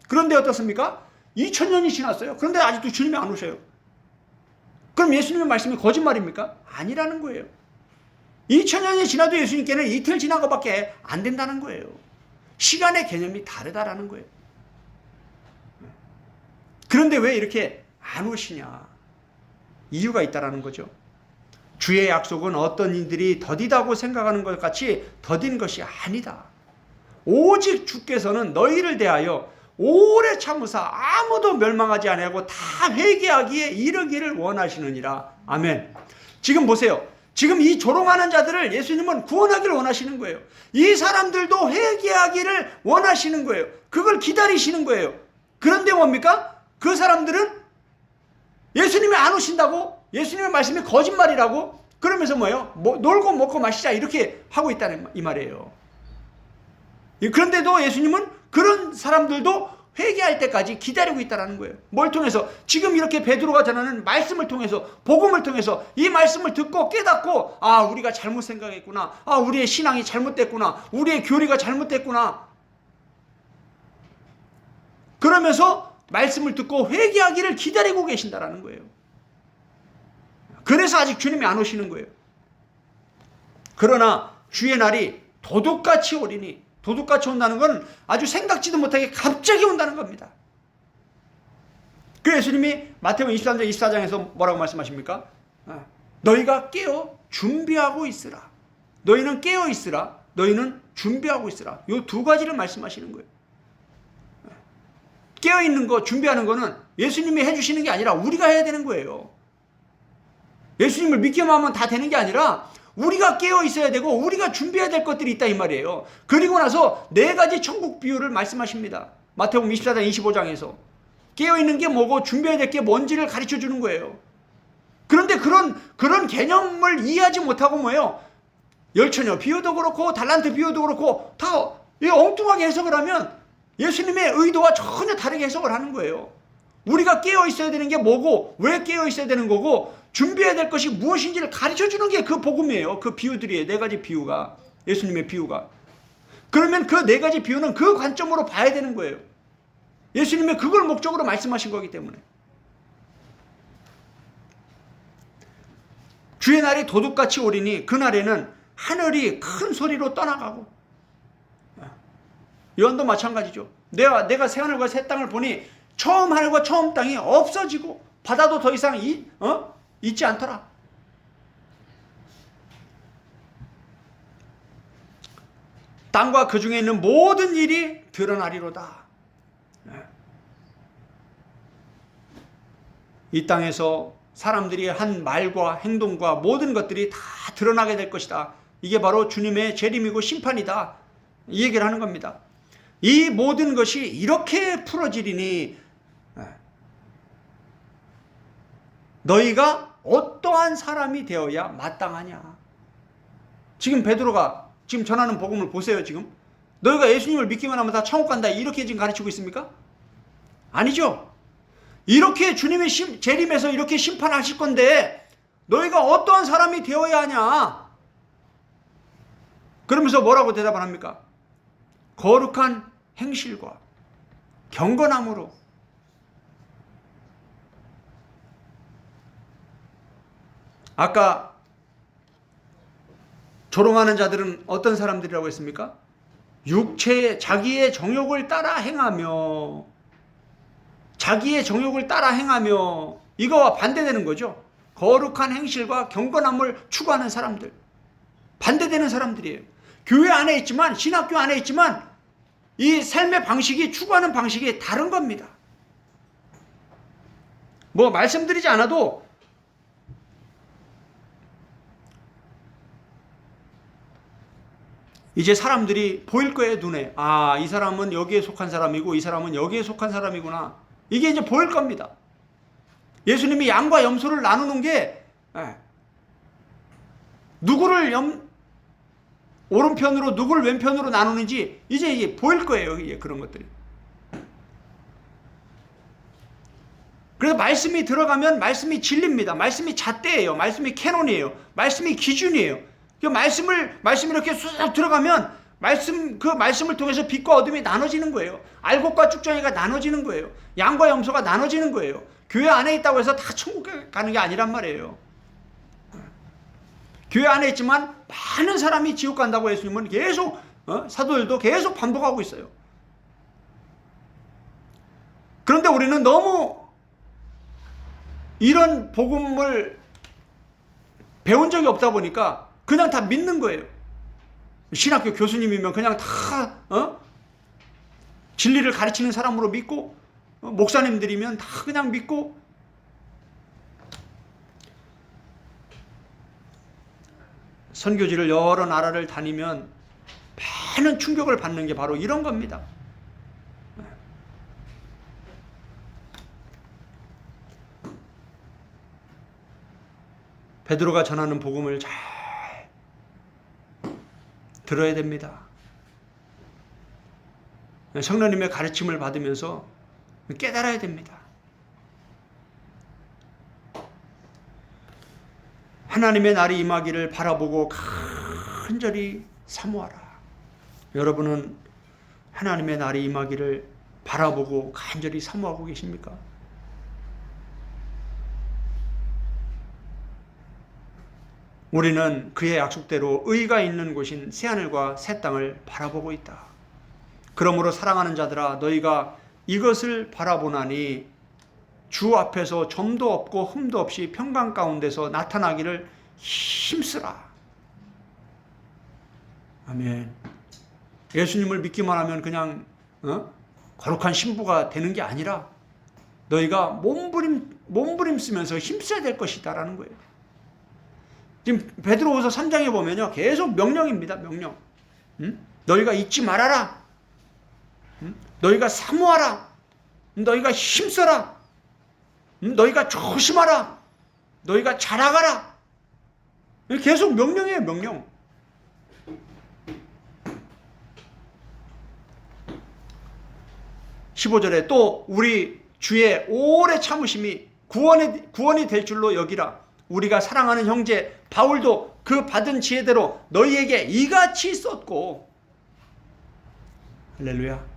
그런데 어떻습니까? 2000년이 지났어요. 그런데 아직도 주님이 안 오셔요. 그럼 예수님의 말씀이 거짓말입니까? 아니라는 거예요. 2000년이 지나도 예수님께는 이틀 지난 것밖에 안 된다는 거예요. 시간의 개념이 다르다라는 거예요. 그런데 왜 이렇게 안 오시냐? 이유가 있다라는 거죠. 주의 약속은 어떤 이들이 더디다고 생각하는 것 같이 더딘 것이 아니다. 오직 주께서는 너희를 대하여 오래 참으사 아무도 멸망하지 아니하고 다 회개하기에 이르기를 원하시느니라. 아멘. 지금 보세요. 지금 이 조롱하는 자들을 예수님은 구원하기를 원하시는 거예요. 이 사람들도 회개하기를 원하시는 거예요. 그걸 기다리시는 거예요. 그런데 뭡니까? 그 사람들은 예수님이 안 오신다고, 예수님의 말씀이 거짓말이라고, 그러면서 뭐예요? 놀고 먹고 마시자 이렇게 하고 있다는 이 말이에요. 그런데도 예수님은 그런 사람들도 회개할 때까지 기다리고 있다는 거예요. 뭘 통해서? 지금 이렇게 베드로가 전하는 말씀을 통해서, 복음을 통해서 이 말씀을 듣고 깨닫고, 아, 우리가 잘못 생각했구나. 아, 우리의 신앙이 잘못됐구나. 우리의 교리가 잘못됐구나. 그러면서 말씀을 듣고 회개하기를 기다리고 계신다라는 거예요. 그래서 아직 주님이 안 오시는 거예요. 그러나 주의 날이 도둑같이 오리니, 도둑같이 온다는 건 아주 생각지도 못하게 갑자기 온다는 겁니다. 그래서 예수님이 마태복음 23장 24장에서 뭐라고 말씀하십니까? 너희가 깨어 준비하고 있으라. 너희는 깨어 있으라. 너희는 준비하고 있으라. 이 두 가지를 말씀하시는 거예요. 깨어 있는 거, 준비하는 거는 예수님이 해주시는 게 아니라 우리가 해야 되는 거예요. 예수님을 믿기만 하면 다 되는 게 아니라 우리가 깨어 있어야 되고 우리가 준비해야 될 것들이 있다 이 말이에요. 그리고 나서 네 가지 천국 비유를 말씀하십니다. 마태복음 24장 25장에서 깨어 있는 게 뭐고 준비해야 될 게 뭔지를 가르쳐 주는 거예요. 그런데 그런 개념을 이해하지 못하고 뭐예요? 열처녀 비유도 그렇고 달란트 비유도 그렇고 다 엉뚱하게 해석을 하면 예수님의 의도와 전혀 다르게 해석을 하는 거예요. 우리가 깨어 있어야 되는 게 뭐고 왜 깨어 있어야 되는 거고 준비해야 될 것이 무엇인지를 가르쳐 주는 게 그 복음이에요. 그 비유들이에요. 네 가지 비유가, 예수님의 비유가. 그러면 그 네 가지 비유는 그 관점으로 봐야 되는 거예요. 예수님의 그걸 목적으로 말씀하신 거기 때문에. 주의 날이 도둑같이 오리니 그날에는 하늘이 큰 소리로 떠나가고, 요한도 마찬가지죠. 내가 새 하늘과 새 땅을 보니 처음 하늘과 처음 땅이 없어지고 바다도 더 이상 있지 않더라. 땅과 그 중에 있는 모든 일이 드러나리로다. 이 땅에서 사람들이 한 말과 행동과 모든 것들이 다 드러나게 될 것이다. 이게 바로 주님의 재림이고 심판이다. 이 얘기를 하는 겁니다. 이 모든 것이 이렇게 풀어지리니 너희가 어떠한 사람이 되어야 마땅하냐. 지금 베드로가 지금 전하는 복음을 보세요. 지금 너희가 예수님을 믿기만 하면 다 천국 간다 이렇게 지금 가르치고 있습니까? 아니죠. 이렇게 주님의 재림에서 이렇게 심판하실 건데 너희가 어떠한 사람이 되어야 하냐. 그러면서 뭐라고 대답을 합니까? 거룩한 행실과 경건함으로. 아까 조롱하는 자들은 어떤 사람들이라고 했습니까? 육체의 자기의 정욕을 따라 행하며, 자기의 정욕을 따라 행하며, 이거와 반대되는 거죠. 거룩한 행실과 경건함을 추구하는 사람들, 반대되는 사람들이에요. 교회 안에 있지만, 신학교 안에 있지만 이 삶의 방식이, 추구하는 방식이 다른 겁니다. 뭐 말씀드리지 않아도 이제 사람들이 보일 거예요. 눈에. 아, 이 사람은 여기에 속한 사람이고 이 사람은 여기에 속한 사람이구나. 이게 이제 보일 겁니다. 예수님이 양과 염소를 나누는 게 누구를 오른편으로 누구를 왼편으로 나누는지 이제 보일 거예요. 이게 그런 것들이. 그래서 말씀이 들어가면 말씀이 진리입니다. 말씀이 잣대예요. 말씀이 캐논이에요. 말씀이 기준이에요. 그 말씀이 이렇게 쑥 들어가면 그 말씀을 통해서 빛과 어둠이 나눠지는 거예요. 알곡과 쭉정이가 나눠지는 거예요. 양과 염소가 나눠지는 거예요. 교회 안에 있다고 해서 다 천국 가는 게 아니란 말이에요. 교회 안에 있지만 많은 사람이 지옥 간다고 예수님은 계속 사도들도 계속 반복하고 있어요. 그런데 우리는 너무 이런 복음을 배운 적이 없다 보니까 그냥 다 믿는 거예요. 신학교 교수님이면 그냥 다 진리를 가르치는 사람으로 믿고, 목사님들이면 다 그냥 믿고. 선교지를 여러 나라를 다니면 많은 충격을 받는 게 바로 이런 겁니다. 베드로가 전하는 복음을 잘 들어야 됩니다. 성령님의 가르침을 받으면서 깨달아야 됩니다. 하나님의 날이 임하기를 바라보고 간절히 사모하라. 여러분은 하나님의 날이 임하기를 바라보고 간절히 사모하고 계십니까? 우리는 그의 약속대로 의가 있는 곳인 새하늘과 새 땅을 바라보고 있다. 그러므로 사랑하는 자들아, 너희가 이것을 바라보나니 주 앞에서 점도 없고 흠도 없이 평강 가운데서 나타나기를 힘쓰라. 아멘. 예수님을 믿기만 하면 그냥 거룩한 신부가 되는 게 아니라 너희가 몸부림 쓰면서 힘써야 될 것이다라는 거예요. 지금 베드로후서 3장에 보면요, 계속 명령입니다. 명령. 너희가 잊지 말아라. 너희가 사모하라. 너희가 힘써라. 너희가 조심하라. 너희가 자라가라. 계속 명령이에요, 명령. (15절에) 또 우리 주의 오래 참으심이 구원이 될 줄로 여기라. 우리가 사랑하는 형제 바울도 그 받은 지혜대로 너희에게 이같이 썼고. 할렐루야.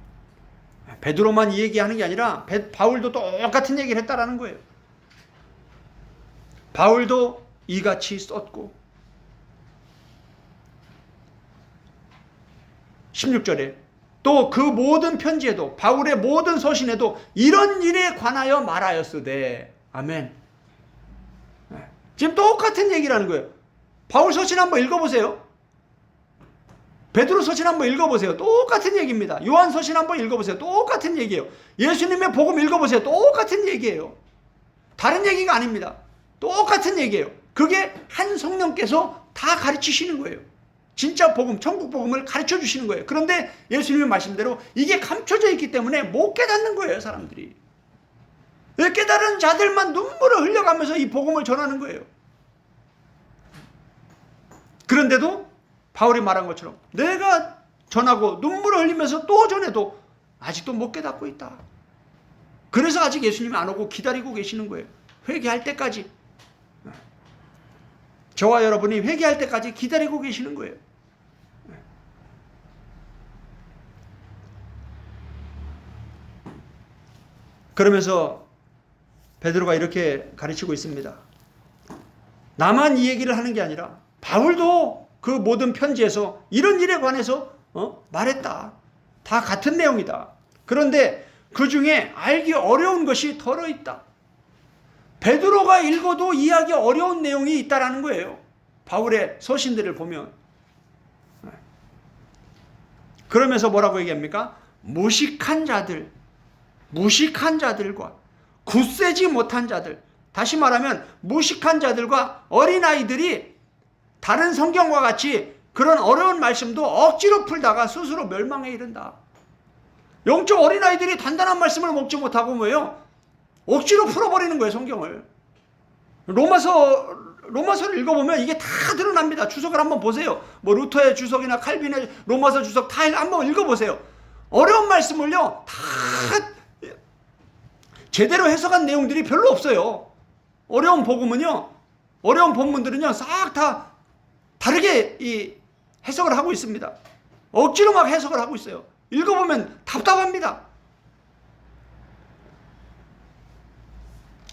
베드로만 이 얘기하는 게 아니라 바울도 똑같은 얘기를 했다라는 거예요. 바울도 이같이 썼고. 16절에 또 그 모든 편지에도 바울의 모든 서신에도 이런 일에 관하여 말하였으되. 아멘. 지금 똑같은 얘기라는 거예요. 바울 서신 한번 읽어보세요. 베드로 서신 한번 읽어보세요. 똑같은 얘기입니다. 요한 서신 한번 읽어보세요. 똑같은 얘기예요. 예수님의 복음 읽어보세요. 똑같은 얘기예요. 다른 얘기가 아닙니다. 똑같은 얘기예요. 그게 한 성령께서 다 가르치시는 거예요. 진짜 복음, 천국 복음을 가르쳐 주시는 거예요. 그런데 예수님의 말씀대로 이게 감춰져 있기 때문에 못 깨닫는 거예요, 사람들이. 깨달은 자들만 눈물을 흘려가면서 이 복음을 전하는 거예요. 그런데도 바울이 말한 것처럼 내가 전하고 눈물을 흘리면서 또 전해도 아직도 못 깨닫고 있다. 그래서 아직 예수님이 안 오고 기다리고 계시는 거예요. 회개할 때까지. 저와 여러분이 회개할 때까지 기다리고 계시는 거예요. 그러면서 베드로가 이렇게 가르치고 있습니다. 나만 이 얘기를 하는 게 아니라 바울도 그 모든 편지에서 이런 일에 관해서 말했다. 다 같은 내용이다. 그런데 그 중에 알기 어려운 것이 덜어 있다. 베드로가 읽어도 이해하기 어려운 내용이 있다라는 거예요. 바울의 서신들을 보면. 그러면서 뭐라고 얘기합니까? 무식한 자들과 굳세지 못한 자들. 다시 말하면 무식한 자들과 어린아이들이 다른 성경과 같이 그런 어려운 말씀도 억지로 풀다가 스스로 멸망에 이른다. 영적 어린아이들이 단단한 말씀을 먹지 못하고 뭐예요? 억지로 풀어버리는 거예요, 성경을. 로마서를 읽어보면 이게 다 드러납니다. 주석을 한번 보세요. 뭐 루터의 주석이나 칼빈의 로마서 주석 다 한번 읽어보세요. 어려운 말씀을요, 다 제대로 해석한 내용들이 별로 없어요. 어려운 복음은요, 어려운 본문들은요, 싹 다 다르게 해석을 하고 있습니다. 억지로 막 해석을 하고 있어요. 읽어보면 답답합니다.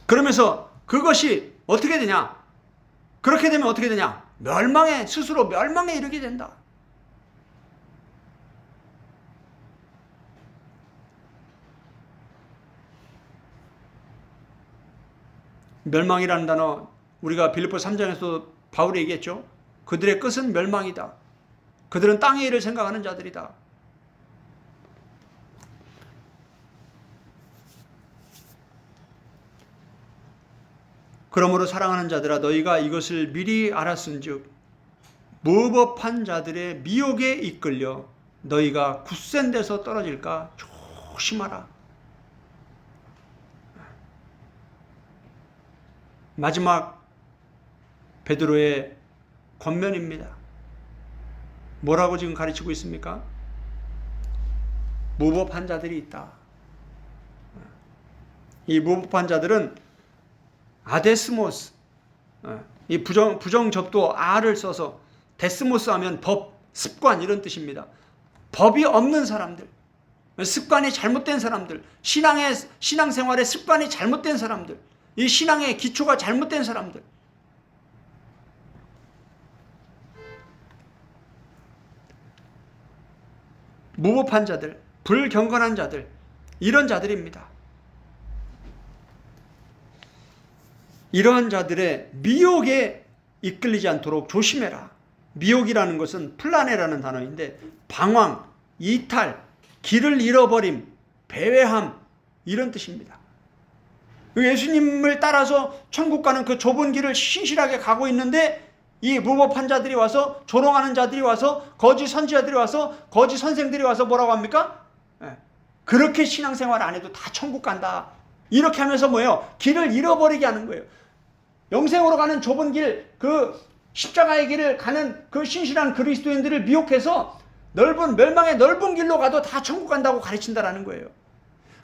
그러면서 그것이 어떻게 되냐? 그렇게 되면 어떻게 되냐? 스스로 멸망에 이르게 된다. 멸망이라는 단어, 우리가 빌립보서 3장에서 바울이 얘기했죠. 그들의 끝은 멸망이다. 그들은 땅의 일을 생각하는 자들이다. 그러므로 사랑하는 자들아, 너희가 이것을 미리 알았은즉 무법한 자들의 미혹에 이끌려 너희가 굳센 데서 떨어질까 조심하라. 마지막 베드로의 권면입니다. 뭐라고 지금 가르치고 있습니까? 무법한 자들이 있다. 이 무법한 자들은 아데스모스, 이 부정접두 아를 써서 데스모스 하면 법, 습관 이런 뜻입니다. 법이 없는 사람들, 습관이 잘못된 사람들, 신앙생활의 습관이 잘못된 사람들, 이 신앙의 기초가 잘못된 사람들, 무법한 자들, 불경건한 자들, 이런 자들입니다. 이러한 자들의 미혹에 이끌리지 않도록 조심해라. 미혹이라는 것은 플라네라는 단어인데 방황, 이탈, 길을 잃어버림, 배회함 이런 뜻입니다. 예수님을 따라서 천국 가는 그 좁은 길을 신실하게 가고 있는데 이 무법한 자들이 와서, 조롱하는 자들이 와서, 거짓 선지자들이 와서, 거짓 선생들이 와서 뭐라고 합니까? 그렇게 신앙생활 안 해도 다 천국 간다. 이렇게 하면서 뭐예요? 길을 잃어버리게 하는 거예요. 영생으로 가는 좁은 길, 그 십자가의 길을 가는 그 신실한 그리스도인들을 미혹해서 멸망의 넓은 길로 가도 다 천국 간다고 가르친다라는 거예요.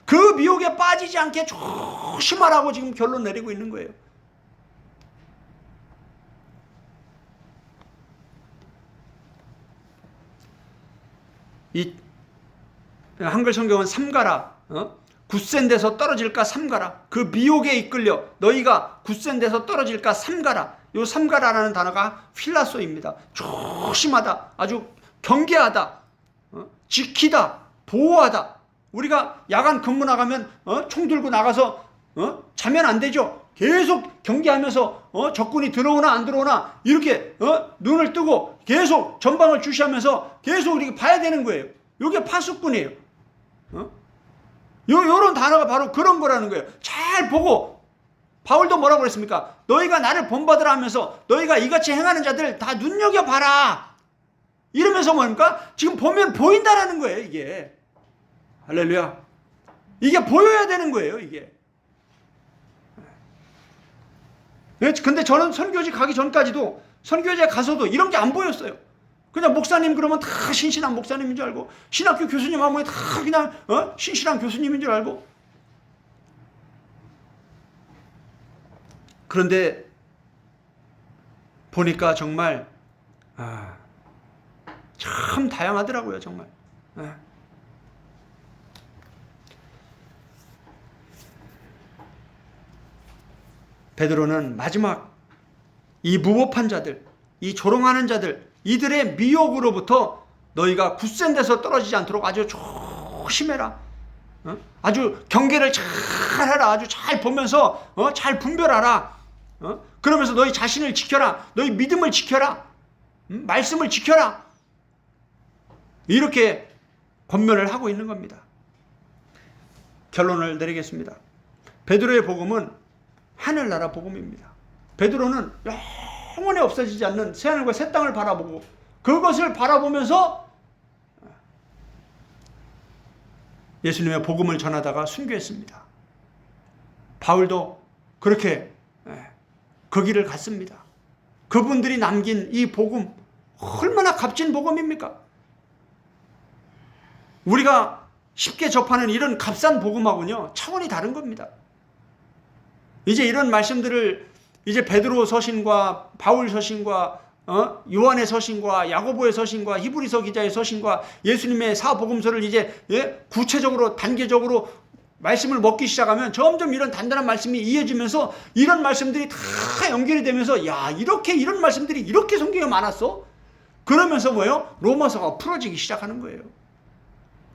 그 미혹에 빠지지 않게 조심하라고 지금 결론 내리고 있는 거예요. 이 한글 성경은 삼가라, 굳센 데서 떨어질까 삼가라. 그 미혹에 이끌려 너희가 굳센 데서 떨어질까 삼가라. 요 삼가라라는 단어가 필라소입니다. 조심하다, 아주 경계하다, 지키다, 보호하다. 우리가 야간 근무 나가면 총 들고 나가서 자면 안 되죠. 계속 경계하면서 적군이 들어오나 안 들어오나 이렇게 눈을 뜨고 계속 전방을 주시하면서 계속 우리가 봐야 되는 거예요. 이게 파수꾼이에요. 요런 단어가 바로 그런 거라는 거예요. 잘 보고, 바울도 뭐라고 그랬습니까? 너희가 나를 본받으라 하면서 너희가 이같이 행하는 자들 다 눈여겨봐라. 이러면서 뭡니까? 지금 보면 보인다라는 거예요, 이게. 할렐루야. 이게 보여야 되는 거예요, 이게. 근데 저는 선교지 가기 전까지도, 선교지에 가서도 이런 게 안 보였어요. 그냥 목사님 그러면 다 신실한 목사님인 줄 알고, 신학교 교수님 하면 다 그냥 신실한 교수님인 줄 알고. 그런데 보니까 정말 참 다양하더라고요, 정말. 베드로는 마지막 이 무법한 자들, 이 조롱하는 자들, 이들의 미혹으로부터 너희가 굳센 데서 떨어지지 않도록 아주 조심해라. 아주 경계를 잘 하라. 아주 잘 보면서 잘 분별하라. 그러면서 너희 자신을 지켜라. 너희 믿음을 지켜라. 말씀을 지켜라. 이렇게 권면을 하고 있는 겁니다. 결론을 내리겠습니다. 베드로의 복음은 하늘나라 복음입니다. 베드로는 영원히 없어지지 않는 새하늘과 새 땅을 바라보고 그것을 바라보면서 예수님의 복음을 전하다가 순교했습니다. 바울도 그렇게 그 길을 갔습니다. 그분들이 남긴 이 복음, 얼마나 값진 복음입니까? 우리가 쉽게 접하는 이런 값싼 복음하고는요, 차원이 다른 겁니다. 이제 이런 말씀들을 이제 베드로 서신과 바울 서신과 요한의 서신과 야고보의 서신과 히브리서 기자의 서신과 예수님의 사복음서를 이제 구체적으로 단계적으로 말씀을 먹기 시작하면 점점 이런 단단한 말씀이 이어지면서 이런 말씀들이 다 연결이 되면서 야, 이렇게 이런 말씀들이 이렇게 성경에 많았어? 그러면서 뭐예요? 로마서가 풀어지기 시작하는 거예요.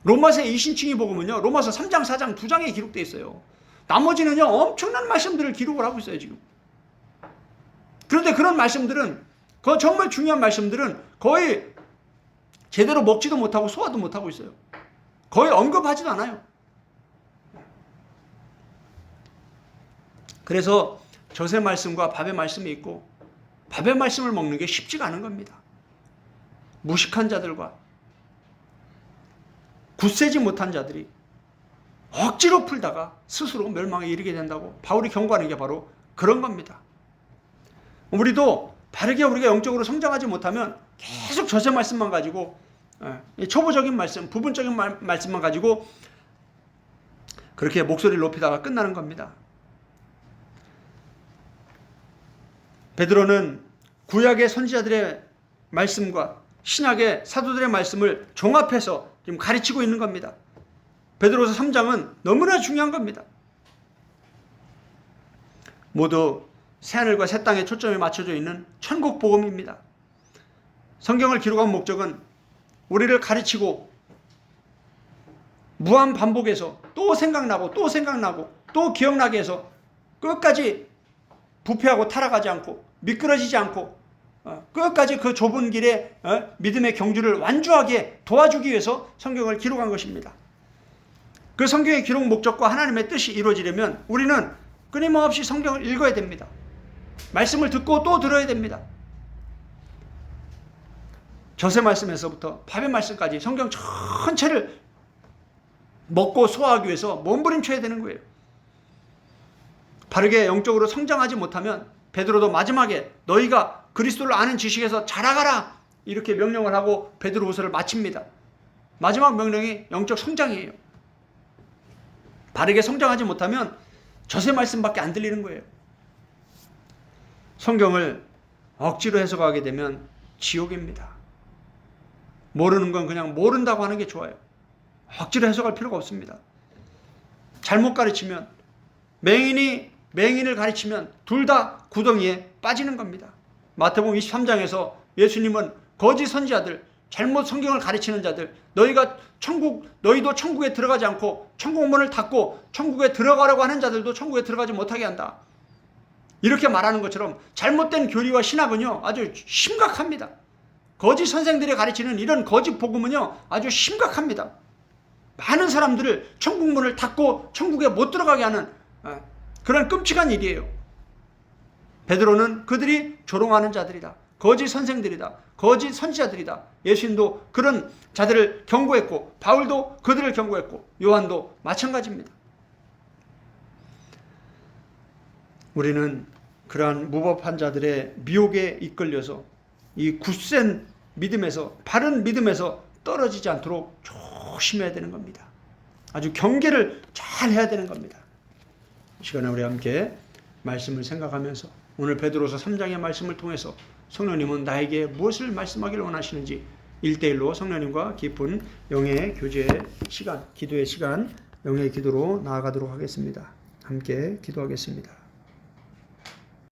로마서의 이신칭의 복음은요, 로마서 3장, 4장, 2장에 기록되어 있어요. 나머지는요, 엄청난 말씀들을 기록을 하고 있어요, 지금. 그런데 그런 말씀들은, 그 정말 중요한 말씀들은 거의 제대로 먹지도 못하고 소화도 못하고 있어요. 거의 언급하지도 않아요. 그래서 젖의 말씀과 밥의 말씀이 있고, 밥의 말씀을 먹는 게 쉽지가 않은 겁니다. 무식한 자들과 굳세지 못한 자들이 억지로 풀다가 스스로 멸망에 이르게 된다고 바울이 경고하는 게 바로 그런 겁니다. 우리도 바르게 우리가 영적으로 성장하지 못하면 계속 저세 말씀만 가지고 초보적인 말씀, 부분적인 말씀만 가지고 그렇게 목소리를 높이다가 끝나는 겁니다. 베드로는 구약의 선지자들의 말씀과 신약의 사도들의 말씀을 종합해서 지금 가르치고 있는 겁니다. 베드로서 3장은 너무나 중요한 겁니다. 모두 새하늘과 새 땅에 초점이 맞춰져 있는 천국 복음입니다. 성경을 기록한 목적은 우리를 가르치고 무한 반복해서 또 생각나고 또 생각나고 또 기억나게 해서 끝까지 부패하고 타락하지 않고 미끄러지지 않고 끝까지 그 좁은 길에 믿음의 경주를 완주하게 도와주기 위해서 성경을 기록한 것입니다. 그 성경의 기록 목적과 하나님의 뜻이 이루어지려면 우리는 끊임없이 성경을 읽어야 됩니다. 말씀을 듣고 또 들어야 됩니다. 저세 말씀에서부터 밥의 말씀까지 성경 전체를 먹고 소화하기 위해서 몸부림쳐야 되는 거예요. 바르게 영적으로 성장하지 못하면 베드로도 마지막에 너희가 그리스도를 아는 지식에서 자라가라 이렇게 명령을 하고 베드로후서를 마칩니다. 마지막 명령이 영적 성장이에요. 바르게 성장하지 못하면 저세 말씀밖에 안 들리는 거예요. 성경을 억지로 해석하게 되면 지옥입니다. 모르는 건 그냥 모른다고 하는 게 좋아요. 억지로 해석할 필요가 없습니다. 잘못 가르치면 맹인을 가르치면 둘 다 구덩이에 빠지는 겁니다. 마태복음 23장에서 예수님은 거짓 선지자들, 잘못 성경을 가르치는 자들, 너희도 천국에 들어가지 않고 천국문을 닫고 천국에 들어가려고 하는 자들도 천국에 들어가지 못하게 한다. 이렇게 말하는 것처럼 잘못된 교리와 신학은요 아주 심각합니다. 거짓 선생들이 가르치는 이런 거짓 복음은요 아주 심각합니다. 많은 사람들을 천국문을 닫고 천국에 못 들어가게 하는 그런 끔찍한 일이에요. 베드로는 그들이 조롱하는 자들이다. 거짓 선생들이다. 거짓 선지자들이다. 예수님도 그런 자들을 경고했고 바울도 그들을 경고했고 요한도 마찬가지입니다. 우리는 그러한 무법한 자들의 미혹에 이끌려서 이 굳센 믿음에서 바른 믿음에서 떨어지지 않도록 조심해야 되는 겁니다. 아주 경계를 잘 해야 되는 겁니다. 이 시간에 우리 함께 말씀을 생각하면서 오늘 베드로서 3장의 말씀을 통해서 성령님은 나에게 무엇을 말씀하기를 원하시는지 1대1로 성령님과 깊은 영의 교제의 시간, 기도의 시간, 영의 기도로 나아가도록 하겠습니다. 함께 기도하겠습니다.